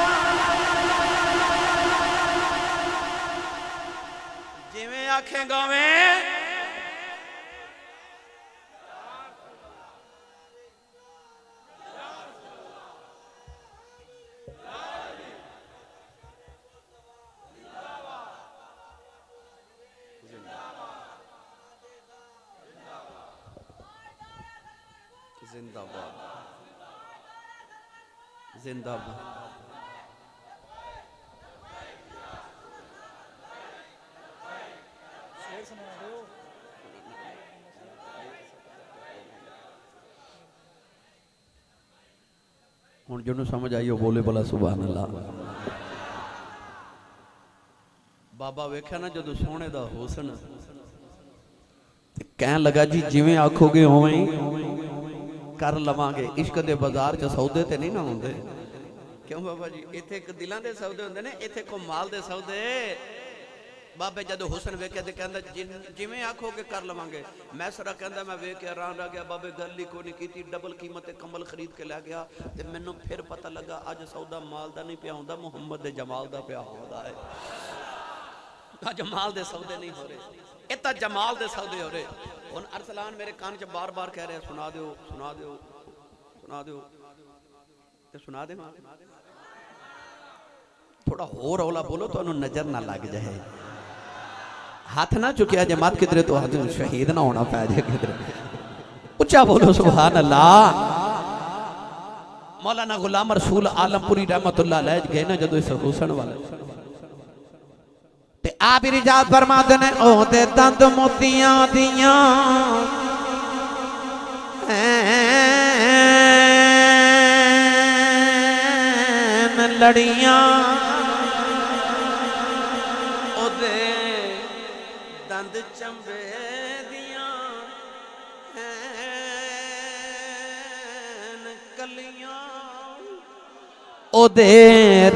जिवें आखेगा उवें जिंदाबाद जिंदाबाद हुण जिन्होंने समझ आई बोले भला सुभान अल्लाह बाबा वेख्या ना जदों सोने दा हुस्न कहन लगा जी जिवें आखोगे उवें कर लवांगे इश्क दे बाजार च सौदे ते नहीं ना होंदे क्यों बाबा जी इत्थे एक दिलां दे सौदे होंदे ने इत्थे को माल दे सौदे बाबे जदों हुस्न वेख्या ते कहंदा जिवें आखोगे कर लवांगे मैसरा कहंदा मैं वेख के हैरान रह गया बाबे गल ही कोई नहीं कीती डबल कीमत ते कमल खरीद के लै गया ते मैनूं फिर पता लगा अज सौदा माल दा नहीं पिया हुंदा मुहम्मद दे जमाल दा पिया हुंदा है अज माल दे सौदे नहीं हो रहे इतना जमाल दे सौदे हो रहे हुण अरसलान मेरे कान च बार बार कह रहे सुना दो सुना दो सुना दो ते सुना दे थोड़ा होर रौला बोलो तो नजर ना लग जाए हाथ ना चुकिया जे मत किधरे तो हाथ शहीद ना होना पै जाए किधरे उच्चा बोलो सुभान अल्लाह मौलाना गुलाम रसूल आलमपुरी रहमतुल्लाह अलैह गए ना जदों इस हुस्न वाले ते आप इजाजत फरमाते ने ओ ते दंद मोतियां दियां लड़ियां ओदे दंद चंबे दियां कलियां ओदे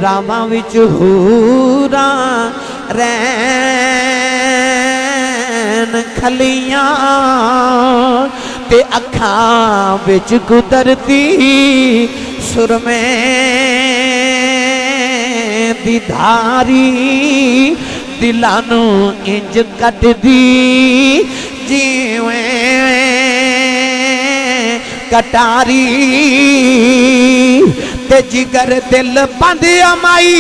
रामां विच हूरां रैन खलियां ते अखां विच कुदरती सुरमे दी धारी दिलानू इंज कटदी जिवें कटारी ते जिगर दिल बंद अमाई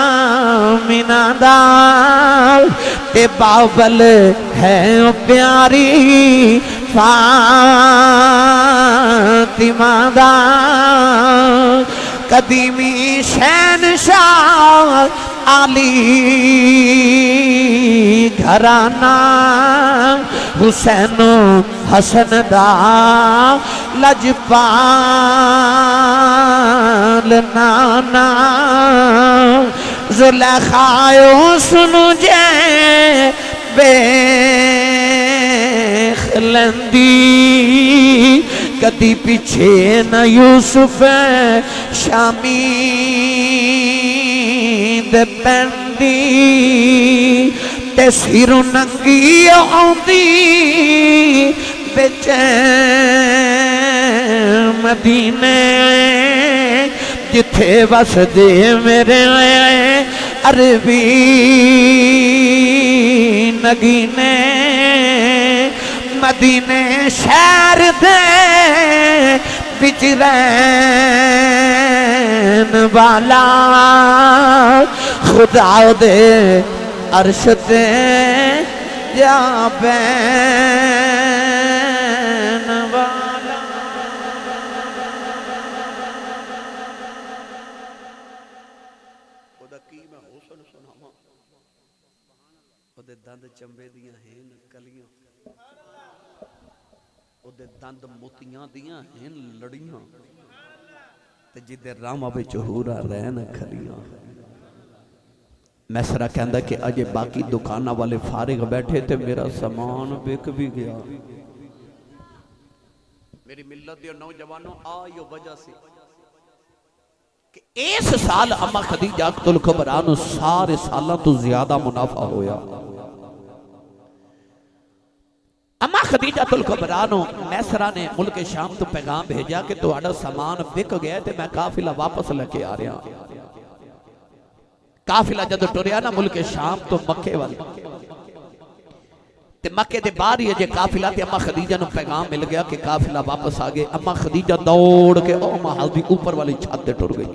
आमिना दा ते बाबल है प्यारी फातिमा दा कदीमी शहनशाह आली घराना हुसैनो हसन दा लजपाल नाना जुलेखायो सुनु जे बेखलंदी कदी पीछे न यूसुफ शामी दे पेंदी ते सिर नंगी आउंदी बेचैन मदीने जिथे वसदे मेरे अरबी नगीने मदीने शहर दे बिच रहन वाला खुदा दे अर्श ते जा बैन वाला दंद चंबे दियां हैं कलियां, ओदे दंद मोतियां दियां हैं लड़ियां, ते जिदे रामा विच हूरा रहन खलियां। मैसरा कहंदा कि अजे बाकी दुकाना वाले फारिग बैठे ते मेरा समान बिक भी गया। मेरी मिल्लत दे नौजवानों आयो वजह से कि इस साल अम्मा खदीजा तुल कुबरा नूं सारे सालों तो ज्यादा मुनाफा होया। अम्मा खदीजा तुल कुबरा नूं मैसरा ने मुल्क शाम तो पैगाम भेजा कि तुहाडा सामान बिक गया ते मैं काफिला वापस लेके आ रहा। काफिला जब टुरिया ना मुल्क शाम तो मक्के वाल ते मक्के दे बाहर ही अजे काफिला ते अम्मा खदीजा नूं पैगाम मिल गया कि काफिला वापस आ गए। अम्मा खदीजा दौड़ के ओ महल दी ऊपर वाली छत ते टुर गई।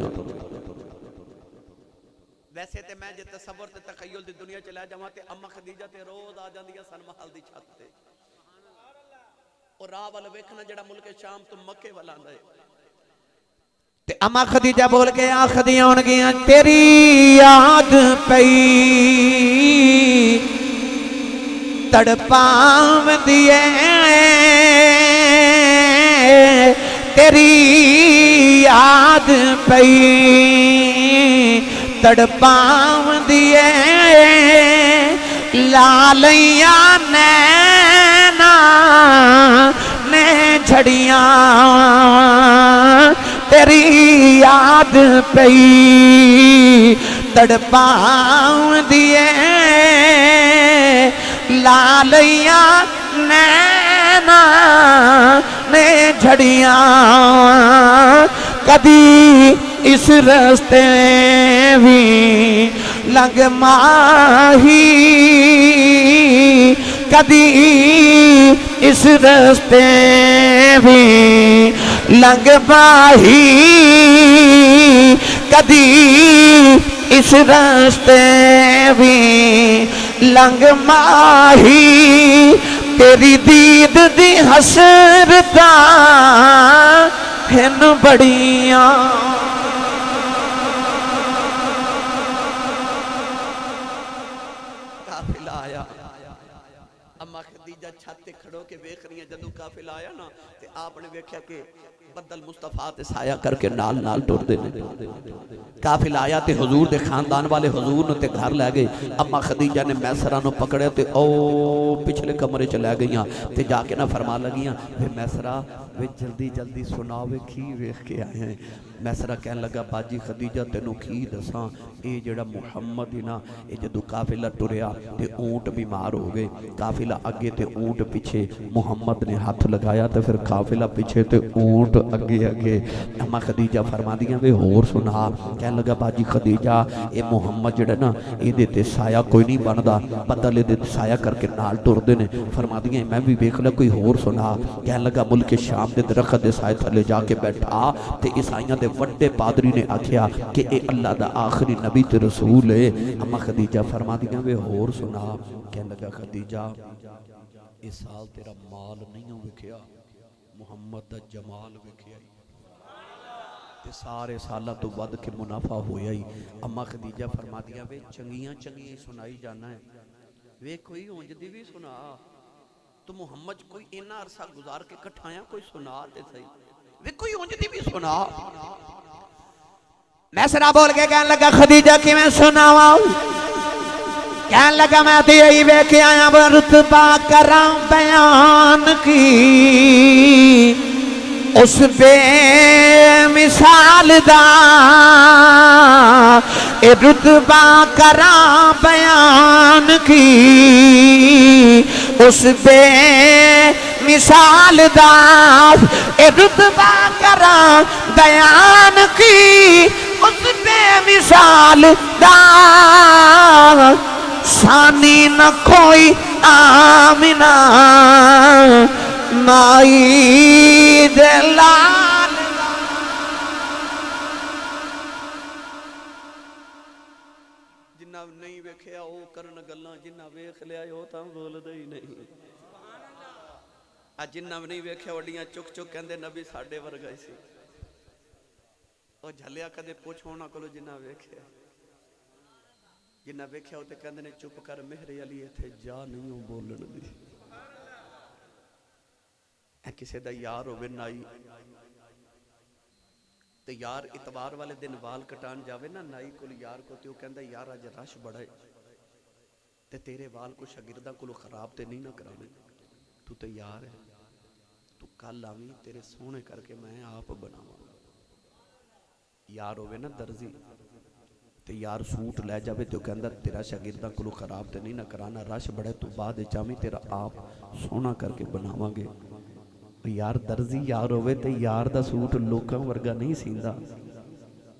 वैसे ते मैं जे तसव्वुर ते तखय्युल दी दुनिया च लै जावां ते अम्मा खदीजा ते रोज आ जांदियां सन महल दी छत ते। और राह वाल वेखना जेड़ा मुल्क शाम तो मक्के वाला आंदा है ते अम्मा खदीजा बोल के आखदियां होणगियां तेरी याद पई तड़पावदी ऐ, तेरी याद पई तड़पावदी ऐ, लालैया नैना ने झड़ियां तेरी याद पई तड़पावदी ऐ, लालैया नैना ने झड़ियां कदी इस रस्ते भी लंग माही, कदी इस रस्ते भी लंग माही, कदी इस रस्ते भी लंग माही, तेरी दीद दी हसरता हिन बड़ियां। काफिला आया, अम्मा खदीजा छत ते खड़ो के वेख रही है। जदों काफिला आया ना ते आपने वेख्या कि बदल मुस्तफा ते साया करके नाल नाल टुरदे ने। काफिला आया ते हुजूर दे खानदान वाले हुजूर नूं ते घर लै गए। अम्मा खदीजा ने मैसरा नूं पकड़िया ते ओ पिछले कमरे च लै गईयां ते जाके ना फरमा लगियां वे मैसरा वे जल्दी जल्दी सुना वे की वेख के आए हैं। मैसरा कहन लगा बाजी खदीजा तेनू की दसां ये जेड़ा मुहम्मद ही ना ये जदों काफिला टुरिया ते ऊंट बीमार हो गए। काफिला अगे ते ऊंट पिछे, मुहम्मद ने हाथ लगाया तो फिर काफिला पिछे ते ऊंट अगे अगे। अम्मा खदीजा फरमादियां वे होर सुना। कहन लगा बाजी खदीजा ये मुहम्मद जेड़ा ना ये ते साया कोई नहीं बनता, बदल ये साया करके नाल टुरदे ने। फरमादियां मैं भी वेख लिया कोई होर सुना। कहन लगा मुल्क शाम के दरख्त के साए थले जाके बैठा ते ईसाइयां दे वड्डे पादरी ने आख्या कि ये अल्लाह दा आखिरी नबी ते रसूल है। अम्मा खदीजा फरमादियां वे होर सुना। कहन लगा खदीजा इस साल तेरा माल नहीं वेखिया, मुहम्मद दा जमाल वेखिया ते सारे साल तो वध के मुनाफा होया ही। अम्मा खदीजा फरमादियां वे चंगियां चंगियां सुनाई जाना है, वे कोई उंज दी भी सुना। तो मुहम्मद कोई इन्ना अरसा गुजार के कठाया कोई सुना ते सही, वे कोई उंज दी भी सुना। मैसरा बोल के कहने लगा खदीजा किवें सुनावा। कहने लगा मैं तो यही वेख आया रुतबा करा बयान की उस बेमिसाल दा, ए रुतबा करा बयान की उस बेमिसाल दा, ए रुतबा करा बयान की उस बेमिसाल दा, सानी न कोई आमिना माई दे लाल। जिन्ना नहीं वेखिया वो करन गल्लां, जिन्ना वेख लिया वो तां बोलदे ही नहीं। आ जिन्ना भी नहीं वेखिया वड्डियां चुक चुक कहंदे नबी साडे वर्गा ही सी। ओ झलिया कदे पुछ होना कोलो जिन्ना वेखिया। जिन्हें वेख्या तो कहते ने चुप कर मेहरे अली इत्थे जा नहीं हो बोलन दी। किसी का यार होवे नाई तो यार इतवार वाले दिन वाल कटान जावे ना नाई को यार को तो कहता यार अज रश बड़ा है ते तेरे वाल को शागिर्दा को खराब तो नहीं ना कराने, तू तो यार है, तू कल आवी तेरे सोहने करके मैं आप बनावा। यार होवे ना दर्जी तो यार सूट लै जावे तो कहता तेरा शागिर्दा को खराब तो नहीं ना कराना, रश बड़े तू बाद चावी तेरा आप सोहना करके बनावांगे। यार दर्जी यार होवे ते यार दा सूट लोकां वर्गा नहीं सींदा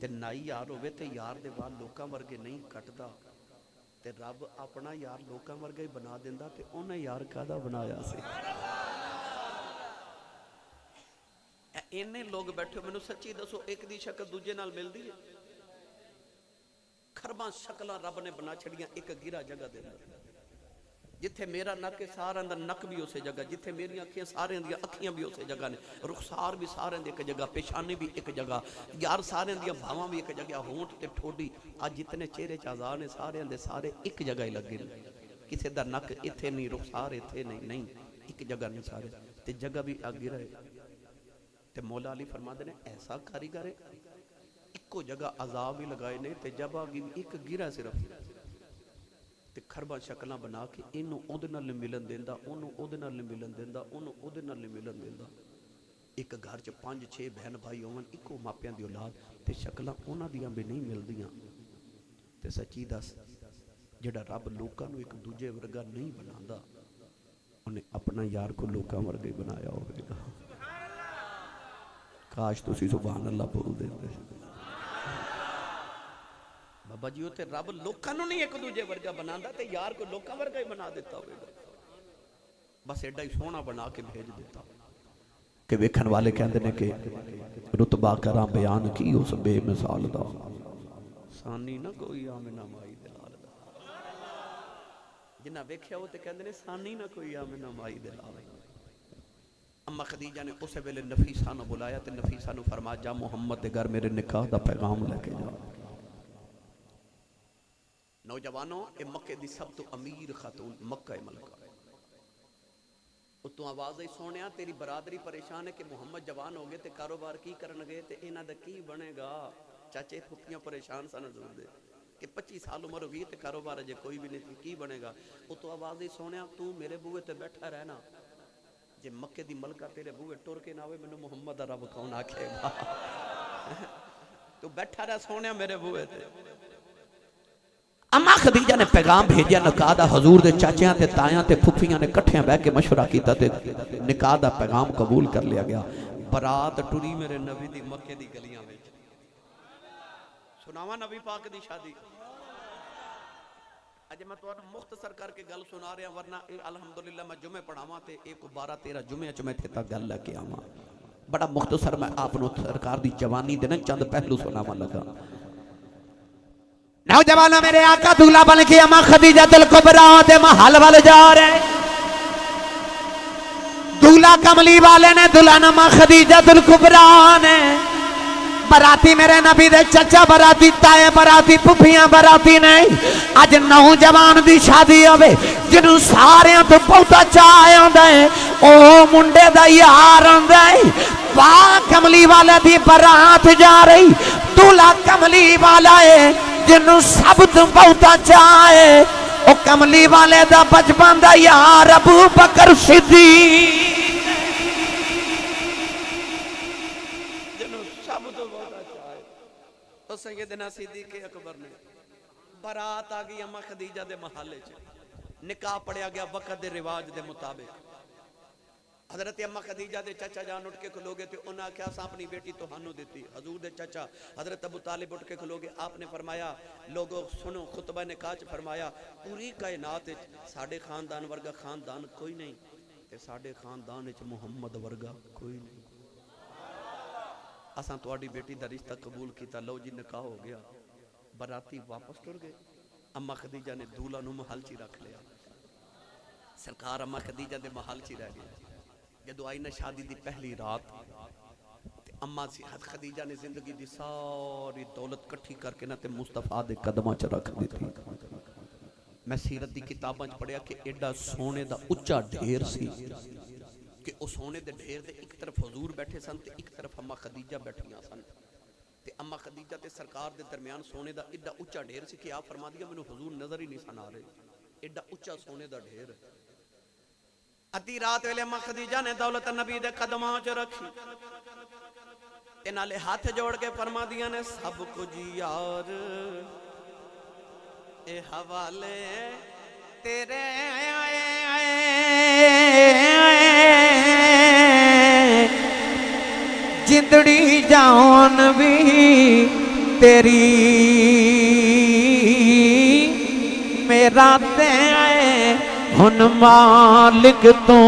ते नाई यार होवे ते यार दे वाल लोकां वर्गे नहीं कटदा ते रब अपना यार लोकां वर्गा ही बना दिंदा ते उन्हें यार कादा बनाया सी। इन्ने लोग बैठे मैनू सच्ची दसो एक दी शक्ल दूजे नाल मिलदी है? खरबां शक्लां रब ने बना छड़ियां एक गिरा जगह दे अंदर। जिथे मेरा नक है सारे का नक भी उस जगह, जिथे मेरी अखियां सारे दी अखियां भी उस जगह ने, रुखसार भी सारे दी एक जगह, पेशानी भी एक जगह, यार सारे दी भावां भी एक जगह, होंठ ते ठोडी आज जितने चेहरे च आज़ार ने सारे दे सारे एक जगह ही लगे ने। किसी का नक इत्थे नहीं, रुखसार इत्थे नहीं, एक जगह नहीं सारे ते जगह भी अगे रहे। ते मौला अली फरमाते ने ऐसा कारीगर है इको जगह अजाब भी लगाए ने ते जब एक गिरा सिर्फ ते खरबा शक्लां बना के इनू उहदे नाल मिलन देंदा, उहनू उहदे नाल मिलन देंदा, उहनू उहदे नाल मिलन देंदा। एक घर च 5-6 बहन भाई होवन इको मापियां दी औलाद ते शक्लां उहनां दियां भी नहीं मिलदियां। ते सच्ची दस जिहड़ा रब लोकां नू एक दूजे वर्गा नहीं बनांदा उन्हें अपना यार को लोकां वर्गा ही बनाया होवेगा। काश तुसीं सुभान अल्लाह बोल देंदे। बाबा जी उते रब लोकां नू नहीं एक दूजे वर्गा बनांदा ते यार को लोकां वर्गा ही बना देता होवेगा। बस एडा ही सोहना बना के भेज देता कि वेखण वाले कहंदे ने कि रुतबा करां बयान की उस बेमिसाल दा, सानी ना कोई आमिना माई दे लाल दा। जिन्ना वेख्या वो ते कहंदे ने सानी ना कोई आमिना माई दे लाल। अम्मा खदीजा ने उस वेले नफीसा नू बुलाया ते नफीसा नू फरमाया जा मुहम्मद दे घर मेरे निकाह दा पैगाम लेके जा। नौजवानों ये मक्के दी सब तो अमीर खातून मक्का मलका उतों आवाज आई सोने तेरी बरादरी परेशान है कि मुहम्मद जवान हो गए ते कारोबार की करनगे ते इन्हां दा की बनेगा। चाचे फुफियां परेशान सन दे कि 25 साल उम्र हो गई ते कारोबार अजे कोई भी नहीं की बनेगा। उतों आवाज आई सोने तू मेरे बूहे ते बैठा रहना, जे मक्के दी मलका तेरे बूहे टुर के ना आवे मैनू मुहम्मद दा रब कौन आखेगा। तू बैठा रह सोने मेरे बूहे ते। अम्मा खदीजा ने पैगाम भेजा निकाह दा, हजूर दे चाचियां ते तायां ते फुफियां ने कट्ठियां बह के मशवरा किया ते निकाह दा पैगाम कबूल कर लिया गया। बरात टुरी मेरे नबी दी मक्के दी गलियां विच। सुनावा नबी पाक दी शादी। अज मैं तुहानू मुख्तसर करके गल सुना रहा, वरना अलहमदुलिल्लाह मैं जुमे पढ़ावां ते एक 12-13 जुमे च मैं इत्थे तक गल लेके आवां। बड़ा मुख्तसर मैं आपनू सरकार दी जवानी दे ना चंद पहलू सुनावां लगा। नौजवानों मेरे आका दूल्हा बन के अम्मा खदीजतुल कुबरा दे महल वाल जा रहे। दूल्हा कमली वाले ने दुल्हन अम्मा खदीजतुल कुबरा ने, बराती मेरे नबी दे चचा बराती, ताए बराती, फुफियां बराती ने। अज नौजवान दी शादी होवे जिन्हों सारियां तो बहुता चाह आंदा है ओ मुंडे दा यार आंदा है। वाह कमली वाले दी बरात जा रही, दूल्हा कमली वाला है जिन्हों सब तो बहुता चाह है ओ कमली वाले दा बचपन दा यार अबू बकर सिद्दीक। सैयदना सिद्दीक अकबर ने बारात आ गई अम्मा खदीजा दे महल च, निकाह पढ़िया गया वक्त दे रिवाज दे मुताबिक। हजरत अम्मा खदीजा दे चाचा जान उठ के खलोगे तो उन्हें आख्या असां अपनी बेटी तुहानू दी। हजूर दे चाचा हजरत अबू तालिब उठ के खलोगे, आपने फरमाया लोगो सुनो खुतबा निकाह च फरमाया पूरी कायनात साडे खानदान वर्गा खानदान कोई नहीं ते साडे खानदान च मुहम्मद वर्गा कोई नहीं। असां तुहाडी बेटी दा रिश्ता कबूल किया, लो जी निकाह हो गया। बराती वापस टुर गए। अम्मा खदीजा ने दूल्हा नू महल च रख लिया। सरकार अम्मा खदीजा दे महल च रह गई। जदों आई ना शादी दी पहली रात ते अम्मा खदीजा ने जिंदगी दी सारी दौलत कट्ठी करके ना ते मुस्तफा दे कदमां च रख दी। मैं सीरत की किताबां पढ़िया कि एडा सोने का उच्चा ढेर सी कि उस सोने के ढेर से एक तरफ हजूर बैठे सन ते एक तरफ अम्मा खदीजा बैठिया सन ते अम्मा खदीजा ते सरकार के दरम्यान सोने का एडा उच्चा ढेर सी कि आप फरमा दिया मैनू हजूर नजर ही नहीं सन आ रहे, एडा उच्चा सोने का ढेर। अद्धी रात वेले अम्मा खदीजा ने दौलत नबी दे कदमां च रखी ते नाले हाथ जोड़ के फरमा दिया ने सब कुछ यार ए हवाले तेरे जिंदड़ी जान भी तेरी मेरा ते हुन मालिक तू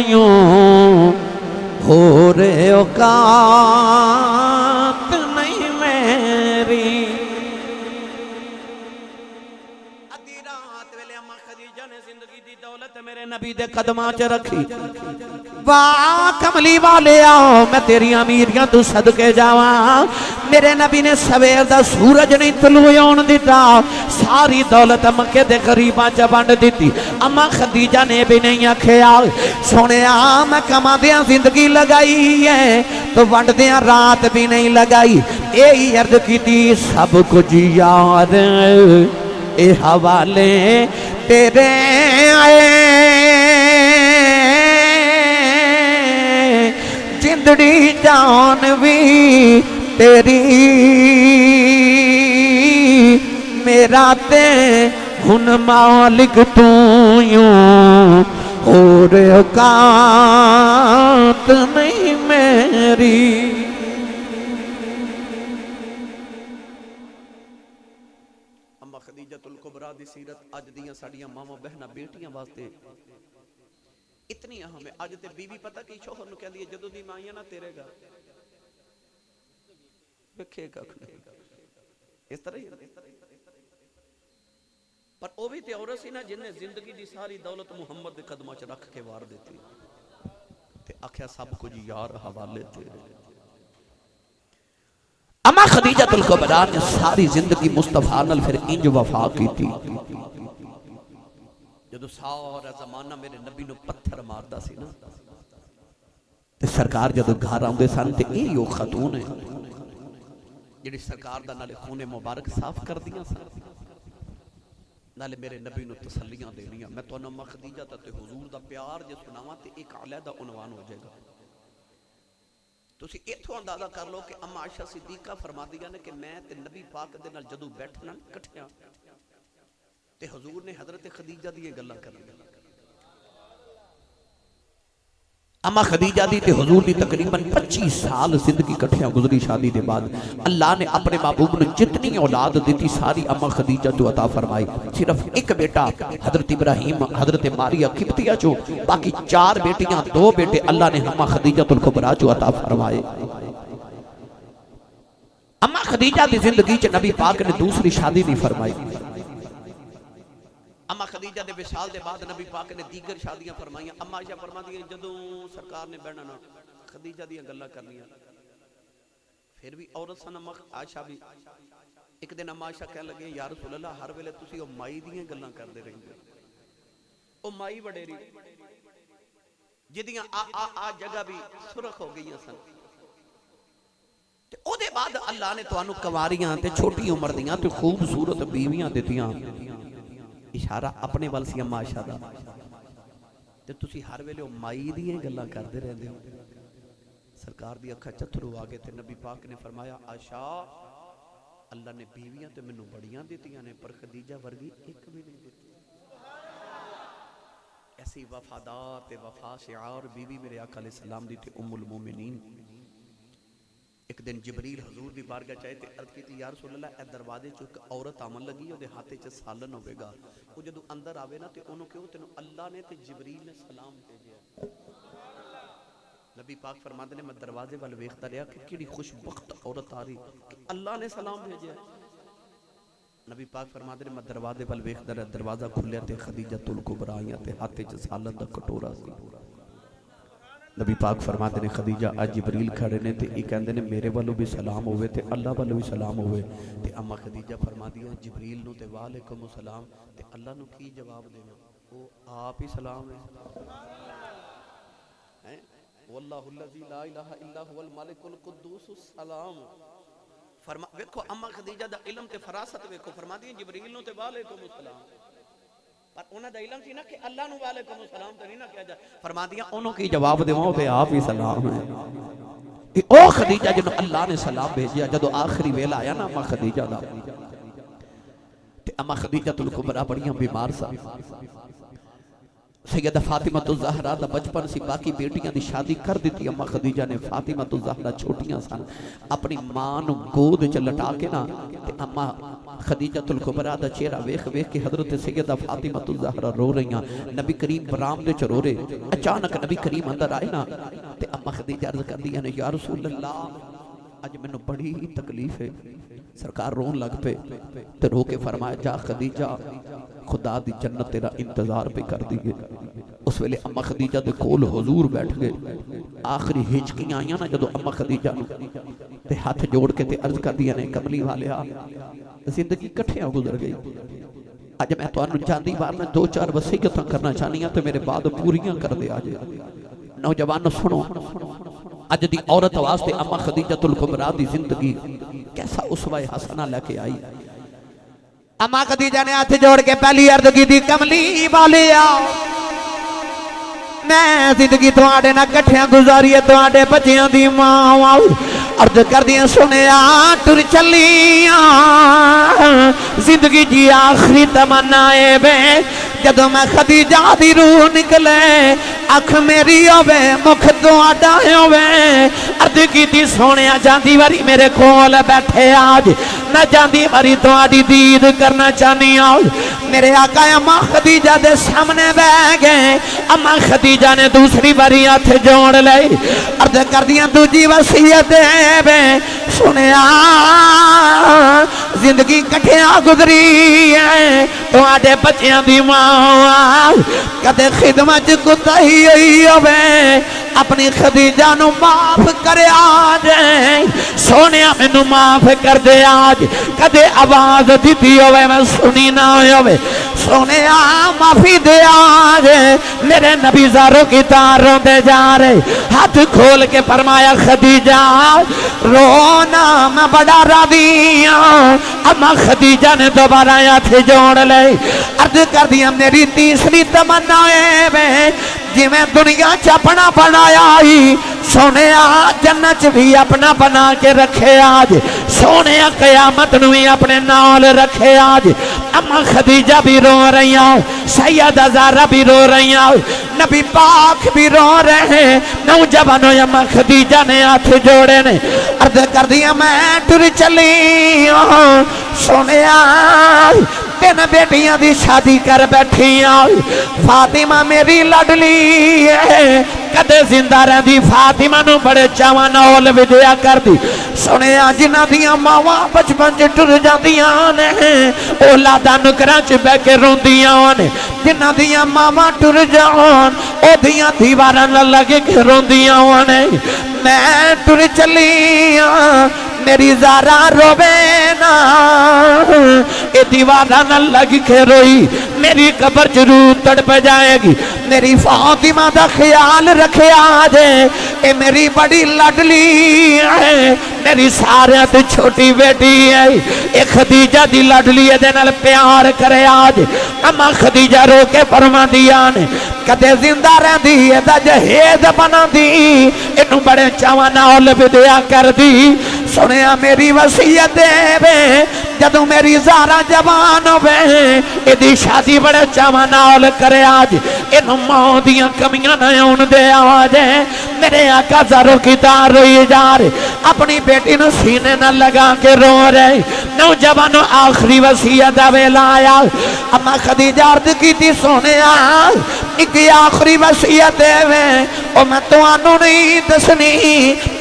यूं हो रे औकात नहीं मेरी। अद्धी रात वेले अम्मा खदीजा ने जिंदगी दी दौलत मेरे नबी दे कदमां च रखी। वाह कमली वाले आओ मैं तेरी अमीरियां तू सदके जावा, मेरे नबी ने सवेर दा सूरज नहीं तलू होण दिता, सारी दौलत मक्के दे गरीबां च वंड दिती। अम्मा खदीजा ने भी नहीं आखिया सोने मैं कमादियां जिंदगी लगाई है तो वंडदियां रात भी नहीं लगाई, यही अर्ज कीती सब कुछ यार ए हवाले तेरे जिंदड़ी जान भी तेरी मेरा ते हुन मालिक तू यूं और औकात नहीं मेरी। अम्मा खदीजतुल कुबरा दी सीरत अज दियां साडियां मावां बहनां बेटियां वास्ते इतनी अहम है। अज ते बीवी पता की शोहर नूं कहंदी है जदों दी मां आई ना तेरे घर वेखे कख नहीं, इस तरह ही। पर वो भी ते औरत सी ना जिन्हें जिंदगी दी सारी दौलत मुहम्मद दे कदमां च रख के वार देती ते आख्या सब कुछ यार हवाले तेरे। अम्मा खदीजतुल कुबरा ने सारी जिंदगी मुस्तफा नाल फिर इंज वफा की थी। जदों सारा जमाना मेरे नबी नूं पत्थर मारदा सी ना ते सरकार जदों घर आउंदे सन ते इही ओ खतून है जिहड़ी सरकार दा नाले खूने मुबारक साफ कर दियां सन नाले मेरे नबी नूं तसल्लियां देनियां। मैं तुहानूं अम्मा खदीजा ते हुजूर दा प्यार जे सुनावां ते एक अलहदा उनवान हो जाएगा। तुसीं इत्थों अंदाजा कर लो कि अम्मा आयशा सिद्दीका फरमादियां ने कि मैं ते नबी पाक दे नाल जदों बैठना इकट्ठियां ते हुजूर ने हजरत खदीजा दी गल्लां करनियां। अम्मा खदीजा दी ते हुजूर दी तकरीबन 25 साल जिंदगी इकट्ठियां गुजरी। शादी के बाद अल्लाह ने अपने महबूब ने जितनी औलाद दी सारी अम्मा खदीजा तो अता फरमाई। सिर्फ एक बेटा हजरत इब्राहिम हजरत मारिया किब्तिया चो, बाकी 4 बेटियां 2 बेटे अल्लाह ने अम्मा खदीजतुल कुबरा चो अता फरमाए। अम्मा खदीजा दी जिंदगी च नबी पाक ने दूसरी शादी नहीं फरमाई। अम्मा खदीजा दे विशाल दे बाद नबी पाक ने दीगर शादियां फरमाइयां। अम्मा आयशा फरमाती है जदों सरकार ने बहना ना खदीजा दी गल्लां करनियां फिर भी औरत सन अम्मा आयशा भी। एक दिन अम्मा आयशा कह लगे या रसूल अल्लाह हर वेले तुसीं ओ माई दी गल्लां करदे रहिंदे ओ माई वडेरी जिदियां आ जगह भी सुरख हो गई सन ते ओदे बाद अल्लाह ने तुहानूं कुंवारियां ते छोटी उम्र दियां ते खूबसूरत बीवियां दित्तियां। इशारा अपने वाल सी अम्मा आयशा दा ते तुसी हर वेले ओ माई दी गल्लां करदे रहंदे हो। सरकार दी अखां चथरू आ गए थे। नबी पाक ने फरमाया आयशा अल्लाह ने बीवियां ते मैनू बड़ियां दित्तियां ने पर खदीजा वर्गी एक भी नहीं दित्ती। ऐसी वफादार ते वफा शिआर बीवी मेरे आका अलैहि सलाम दी ते उम्मुल मोमिनीन। एक दिन जिबरील हजूर दी बारगाह चाहे ते अर्ज कीती या रसूल अल्लाह ए दरवाजे चो एक औरत आवन लगी ओदे हाथ च सालन होवेगा वो जदों अंदर आवे ना ते ओनू क्यों तेनू अल्लाह ने ते जिबरील ने सलाम भेजिया। नबी पाक फरमाते ने मैं दरवाजे वाल वेखदा रहा कि किहड़ी खुशबख्त औरत आ रही कि अल्लाह ने सलाम भेजिया। नबी पाक फरमाते ने मैं दरवाजे वाल वेखदा रहा दरवाजा खुलिया ते खदीजतुल कुबरा आईयां ते हाथ च सालन दा कटोरा सी। नबी पाक फरमाते ने खदीजा अज जिबरील खड़े ने ते कहते ने मेरे वालों भी सलाम होवे ते अल्लाह वालों भी सलाम होवे ते अम्मा खदीजा फरमाती है जिबरील नु ते वालेकुम सलाम ते अल्लाह नु की जवाब देना वो आप ही सलाम है वल्लाहु अल्लज़ी ला इलाहा इल्ला हुवल मालिकुल कुद्दूसुस सलाम फरमा देखो अम्मा खदीजा दा इल्म ते फरासत देखो फरमाती है जिबरील नु ते वालेकुम सलाम पर उन्हां दा इल्म सी ना कि अल्लाह नु वालेकुम सलाम ते नहीं ना कहा जा फरमाती है ओनु की जवाब देवां ते आप ही सलाम है ओ खदीजा जिन्हों अल्लाह ने सलाम भेजिया जदों आखिरी वेला आया ना अम्मा खदीजा दा ते अम्मा खदीजतुल कुबरा बड़ियां बीमार सा सैयदा फातिमातुल ज़हरा दा बचपन सी बाकी बेटियां दी शादी कर दी अम्मा खदीजा ने फातिमातुल ज़हरा छोटियां सन अपनी मां नु गोद च लटा के ना ते अम्मा खदीजतुल कुबरा दा चेहरा वेख वेख के हजरत सैयदा फातिमातुल ज़हरा रो रही नबी करीम बरामदे च रो रहे अचानक नबी करीम अंदर आए ना ते अम्मा खदीजा अर्ज करदी ने या रसूल अल्लाह अज मैनू बड़ी तकलीफ है सरकार रोन लग पे ते रो के फरमाया जा खदीजा खुदा दी जन्नत तेरा इंतजार पे कर दी गई उस वेले अम्मा खदीजा दे कोल हुजूर बैठ गए आखिरी हिचकियां आईयां ना जदों अम्मा खदीजा ते हाथ जोड़ के ते अर्ज कर दिया ने कमली वालिया जिंदगी कट्ठियां गुजर गई अज मैं तुहानू जांदी बार मैं 2-4 वसीयतां करना चाहनी हां ते मेरे बाद पूरियां कर दे आज नौजवानों सुनो अज दी औरत वास्ते अम्मा खदीजतुल कुबरा दी जिंदगी कैसा उसवा हसना लेके आई अम्मा खदीजा ने हाथ जोड़ के पहली अर्ज की थी कमली वालिया मैं जिंदगी तुहाडे नाल कट्ठियां गुजारी है तुहाडे बच्चियां दी मां अर्ज कर दिया सुनिया टुर चलिया जिंदगी जी आखिरी तमन्ना है वे जदों मैं खदीजा दी रूह निकले अख मेरी होवे मुख तुहाडा होवे अर्ज कीती सोनिया जांदी वारी मेरे कोल बैठे आज मैं जांदी वारी तुहाडी दीद करना चाहनी हूं मेरे आका अम्मा खदीजा दे सामने बह गए अम्मा खदीजा ने दूसरी बारी हाथ जोड़ ले अर्ज कर दिया दूजी वसीयत वे सुनिया जिंदगी कट्ठियां गुजरी है तुहाडे बच्चियां दी मां कदे खिदमत च कुताही होई होवे अपनी खदीजा नु माफ करे आज सोनिया मैनू माफ कर दे आज कदे आवाज दी होवे मैं सुनी ना होवे सोनिया माफी दे आज मेरे नबी ज़ारो की तार रोंदे जा रहे हाथ खोल के फरमाया खदीजा रोना मैं बड़ा राजी हूं अम्मा खदीजा ने दोबारा हाथ जोड़ ले अर्ज कर दिया मेरी तीसरी तमन्ना है जिमें दुनिया च अपना बनाया ही सोने जन्नत च भी अपना बना के रखे आज सोने कयामत नूं भी अपने नाल रखे आज अम्मा खदीजा भी रो रही सैयदा ज़हरा भी रो रही नबी पाक भी रो रहे नौजवानों अम्मा खदीजा ने हाथ जोड़े ने अर्ज कर दिया मैं टुर चली सोने 3 बेटियां दी शादी कर बैठी फातिमा मेरी लडली है कदे जिंदा रही फातिमा नू बड़े चावां नाल विद्या कर दी सुने जिन्हां दियां मावां बचपन च टुर जांदियां ने औलादां नुकरां च बह के रोंदियां ने जिन्हां दियां मावां टुर जान ओदियां दीवारां नाल लग के रोंदियां ने मैं टुर चली मेरी ज़ारा रोवे ना ये दीवारा न लग के रोई मेरी कब्र जरूर तड़प जाएगी मेरी फातिमा दा ख्याल रखे आज ये मेरी बड़ी लडली है मेरी सारे तो छोटी बेटी है ये खदीजा दी लडली है नाल प्यार करे आज अम्मा खदीजा रो के फरमा दिया ने कदे जिंदा रहती है जहेज बना दी इनू बड़े चावां नाल विद्या कर दी सुने मेरी वसीयत वे जदों मेरी ज़ारा जवान होवे इहदी शादी बड़े चावां नाल करे आज इनू मौत दियां कमियां ना आउण दे आवाज मेरे आका ज़ारो की तार रोई जा रहे अपनी बेटी नू सीने न लगा के रो रहे नौजवानों आखिरी वसीयत दा वेला आया अम्मा खदीजा अर्ज कीती सोने एक आखिरी वसीयत है ओ मैं तुहानू नहीं दसनी,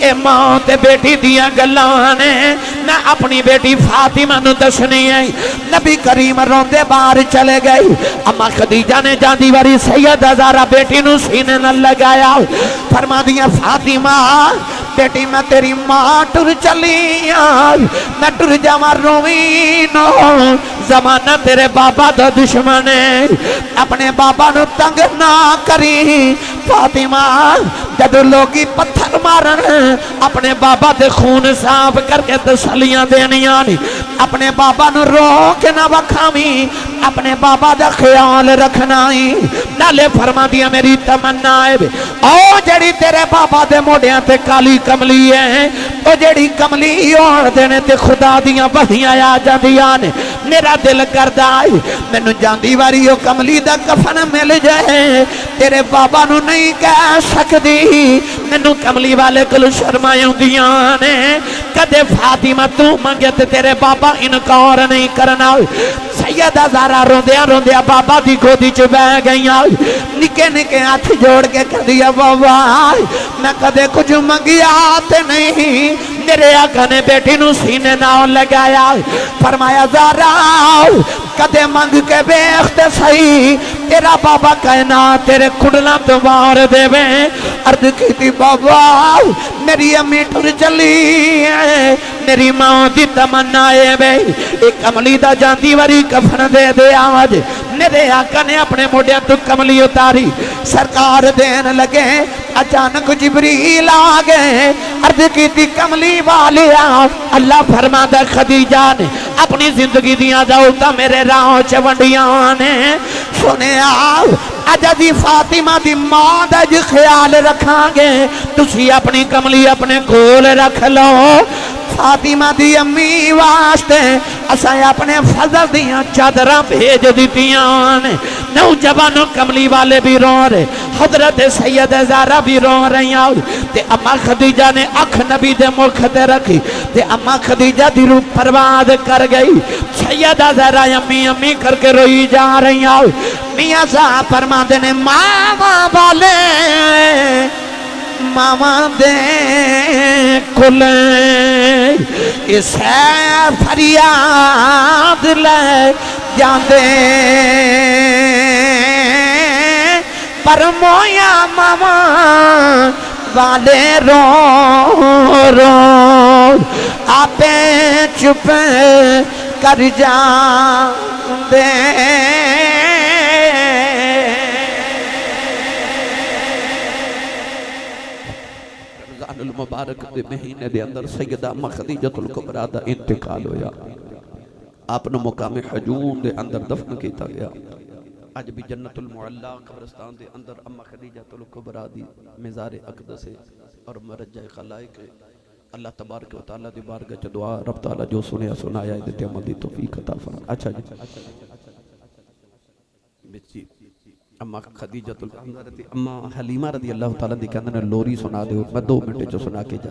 ए मां ते बेटी दियां गल्लां ने, मैं अपनी बेटी फातिमा नू दसनी है। नबी करीम रोंदे बाहर चले गए। अम्मा खदीजा ने जांदी वारी सैयदा ज़हरा बेटी नू सीने नाल लगाया, फरमा दिया फातिमा बेटी मैं तेरी मां टुर चली आ, मैं टुर जावा रोवी नो, जमाना तेरे बाबा दा दुश्मन है, अपने बाबा नू तंग ना करी। फातिमा जब लोग पत्थर मारन अपने बाबा दे खून साफ करके तसलियां देनियां नी, अपने बाबा नू रोक ना वखावी, अपने बाबा दा ख्याल रखना ही। नाले फरमा दिया मेरी तमन्ना है ओ जड़ी तेरे बाबा दे मोडियां ते काली कमली है, ओ जड़ी कमली होण देने ते खुदा दियां बहियां आ जांदियां ने। मेरा दिल करदा है मैनू जांदी वारी ओ कमली दा कफन मिल जाए, तेरे बाबा नू नहीं कह सकदी, मैनू कमली वाले कोल शर्म आउंदियां ने। कदे फातिमा तू मंगे ते तेरे बाबा इनकार नहीं करना। सैयदा ज़हरा रोंदिया रोंदिया बाबा दी गोदी च बह गई, निके निके हाथ जोड़ के कह दिया बाबा मैं कदे कुछ मंगिया ते नहीं, मेरे आका ने बेटी नू सीने नाल लगाया, फरमाया ज़हरा कदे मंग के वेख ते सही, तेरा बाबा कहना तेरे कुंडला तो मार देवे। अर्ज की बाबा मेरी अम्मी टुर चली है, मेरी मां दी तमन्ना है वे एक कमली दा जांदी वारी कफन दे दे आज। मेरे आका ने अपने मोडिया तो कमली उतारी, सरकार देन लगे, अचानक जिबरील आ गए। अर्ज की कमली वाले अल्लाह फरमादा खदीजा ने अपनी जिंदगी दिया दौलतां मेरे राह च वंडियां ने। सुने अज दी फातिमा दी मां दा ख्याल रखांगे, तुसी अपनी कमली अपने कोल रख लो। फातिमा दी अम्मी वास्ते असा अपने फजल दियां चादरां भेज दितियां ने। नौजवानों कमली वाले भी रो रहे, हजरत सैयद ज़हरा भी रो रही ते अम्मा खदीजा ने अख नबी दे मुख ते रखी ते अम्मा खदीजा दी रूह बर्बाद कर गई। सैयदा ज़हरा अम्मी अम्मी करके रोई जा रही। मियां साहब फरमाते ने मामा वाले मामा दे कुल इस फरियाद ले जाते, पर मोया मामा वाले रो रो आपे चुप कर जाते। मुबारक दे महीने दे अंदर सैयदा अम्मा खदीजतुल कुबरा दा इंतकाल होया, आपनो मुकाम हजूम दे अंदर दफन किया गया। अज भी जन्नतुल मुअल्ला कब्रिस्तान दे अंदर अम्मा खदीजतुल कुबरा दी मज़ार अक़दस और मरजा खलाइक अल्लाह तबारक व तआला दी बारगाह च दुआ रब तआला जो सुनया सुनाया दे ते अमल दी तौफीक अता फरमा। अच्छा जी अम्मा खदीजतुल अम्मा हलीमा रदी अल्लाह तआला दी कहंदे ने लोरी सुना दो, मैं 2 मिनट च सुना के जा।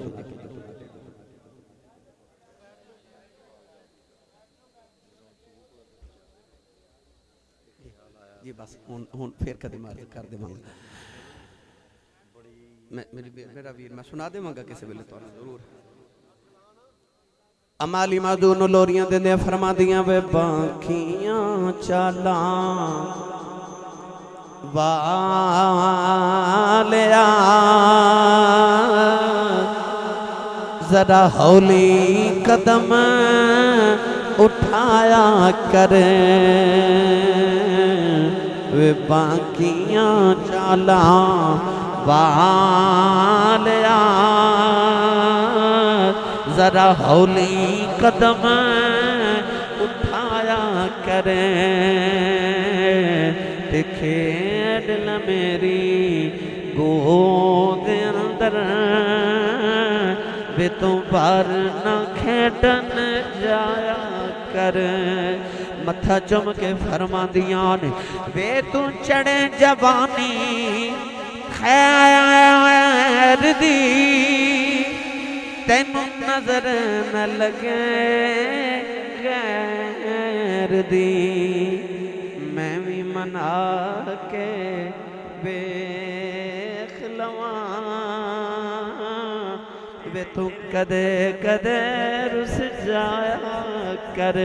जी बस हुन फिर कदे मार कर देवांगा, मेरा वीर मैं सुना देवांगा किसी वेले तुहानू जरूर। अम्मा हलीमा दोनों लोरियां देंदे फरमा दियां वे बाखियां चालां वालिया जरा हौली कदम उठाया कर, वे बाकियां चाला वालिया जरा हौली कदम उठाया कर, खेड ल मेरी गोद अंदर वे तो बार न खेडन जाया कर। मथा चुम के फरमा दिया ने वे तू चढ़े जवानी खैर दी, तेन नजर न लगे गैर दी, मैं भी मना के वेख लवां वे तू कदे कदे रुस जाया कर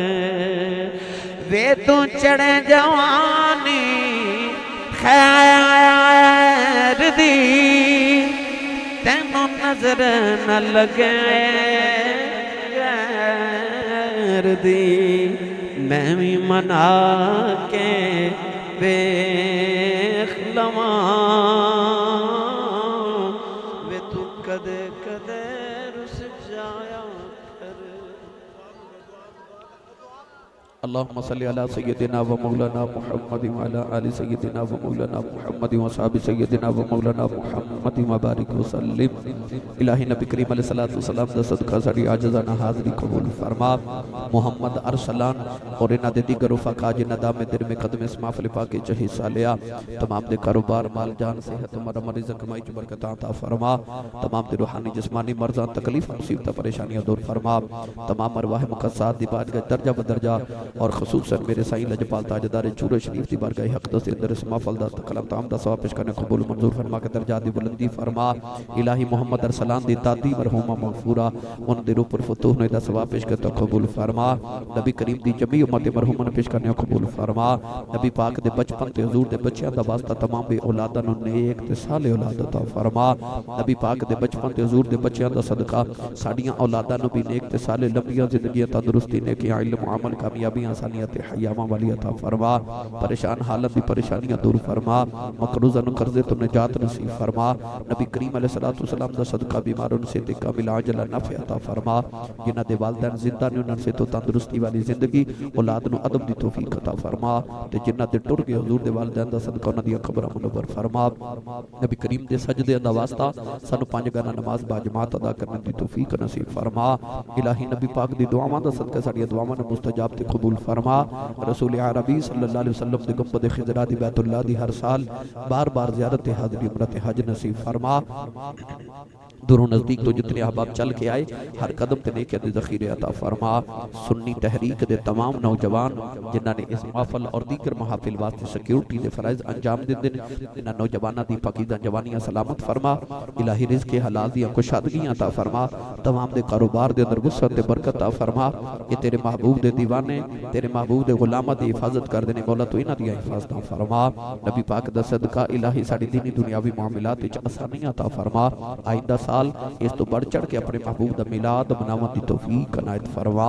वे तू चढ़े जवानी खैर दी तेनों नजर न लगे गैर दी मैं भी मना के वेख लवां वे तू कदे कदे रुस जाया कर। अल्लाहुम्मा सल्ली अला सय्यदिना व मौलाना मुहम्मद व अला आलि सय्यदिना व मौलाना मुहम्मद व असहाबि सय्यदिना व मौलाना मुहम्मद व बारिक व सल्लिम। इलाही नबी करीम अलैहिस्सलातु वस्सलाम दा सदका साडी आजिज़ाना हाज़री कबूल फरमा। मुहम्मद अरसलान और इन्हां दे दीगर रफ़ाक़ा जिन्हां दा दिल में कदम इस महफ़िल पाक च हिस्सा लिया तमाम दे कारोबार माल जान सेहत उमर रिज़्क़ कमाई च बरकत अता फरमा। तमाम दे रूहानी जिस्मानी मर्ज़ां तकलीफ़ मुसीबत परेशानियां दूर फरमा। तमाम अरवाह मुक़द्दसात दी बारगाह दर्जा बदर्जा और ख़ुसूसन मेरे साईं लजपाल ताजदार चूरे शरीफ की बारगाह हक़दस के अंदर इस महफ़िल दा कलम ताम दा सवाब पेश करने कबूल मंजूर फरमा के दर्जा दी बुलंदी फरमा। इलाही मोहम्मद अरसलान दी दादी मरहूमा मग़फ़ूरा उन दे रूह पर फतूह ने दा सवाब पेश करता कबूल फरमा। नबी करीम दी जमी उम्मत मरहूमा ने पेश करने कबूल फरमा। नबी पाक दे बचपन ते हुजूर दे बच्चों दा वास्ता तमाम बे औलादां नूं नेक ते साले औलाद अता फरमा। नबी पाक दे बचपन ते हुजूर दे बच्चों दा सदका साडियां औलादां नूं भी नेक ते साले लंबियां ज़िंदगियां तंदुरुस्ती नेकियां इल्म अमल कामयाबियां आसानियां ते हयावां वाली अता फरमा। परेशान हालत दी परेशानियां दूर फरमा। मकरूज़ा नूं कर्ज़े तो निजात नसीब फरमा। नबी करीम अलैहिस्सलातु वस्सलाम दा सदका बीमारों से ते कामिल आजल नफ़े अता फरमा। जिन्हां दे वालिदैन जिंदा ने उन्हां से तो तंदुरुस्ती वाली जिंदगी औलाद नूं अदब दी तौफीक अता फरमा ते जिन्हां दे टुर गए हुजूर दे वालिदैन दा सदका उन्हां दी कब्रां मुनव्वर फरमा। नबी करीम दे सजदे दा वास्ता सानू 5 गाना नमाज बाजमात अदा करने दी तौफीक नसीब फरमा। इलाही नबी पाक दी दुआवां दा सदका साडियां दुआवां नूं मुस्तजाब ते कबूल फरमा। रसूल अरबी सल्लल्लाहु अलैहि वसल्लम दे गुंबद खिजरा दी बैतुल्लाह दी हर साल बार बार ज़ियारत हाज़री उम्रत हज नसीब फरमा। दूरों नज़दीक तो जितने अहबाब चल के आए हर कदम ते नेकियां दे ज़ख़ीरे अता फरमा। सुन्नी तहरीक दे तमाम नौजवान जिन्हां ने इस महफिल और दीगर महफिल वास्ते सिक्योरिटी दे फ़राइज़ अंजाम दिंदे ने इन्हां नौजवानां दी पाकीज़ा जवानियां सलामत फरमा। इलाही रिज़्क़ हलाल दी खुशादगियां अता फरमा। तमाम दे कारोबार दे अंदर वुसअत ते बरकत अता फरमा। ये तेरे महबूब दे दीवाने तेरे महबूब दे गुलामां दी हिफाजत कर देने मौला तो इन्हां दी हिफाजत फरमा। नबी पाक दा सदका इलाही साडी दीनी दुनियावी मामलात विच आसानियां अता फरमा। आइंदा साल इस तो बढ़ चढ़ के अपने महबूब दा मिलाद मनावन दी तौफीक अनायत फरमा।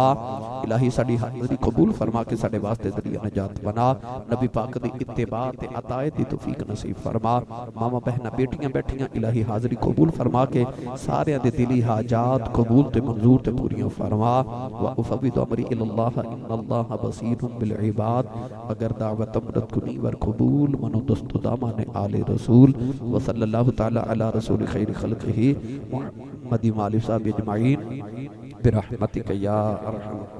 इलाही साडी हाज़री कबूल फरमा के साडे वास्ते ज़रिया नजात बना। नबी पाक दी इत्तिबा ते अतायत दी तौफीक नसीब फरमा। मामा बहना बेटियां बैठियां इलाही हाज़री कबूल फरमा के सारे दे दिली हाजात कबूल ते मंजूर ते पूरियां फरमा। व उफ़व्विदु अमरी इलल्लाह इन्नल्लाह बसीरुम बिल इबाद। अगर दावत अमरत कुनी वर कबूल मनो दस्तु दामन आले रसूल व सल्लल्लाहु तआला अला रसूल खैर खल्क़िही मुहम्मद व आलिहि व सहबिही अजमईन बिरहमतिक या अरहम।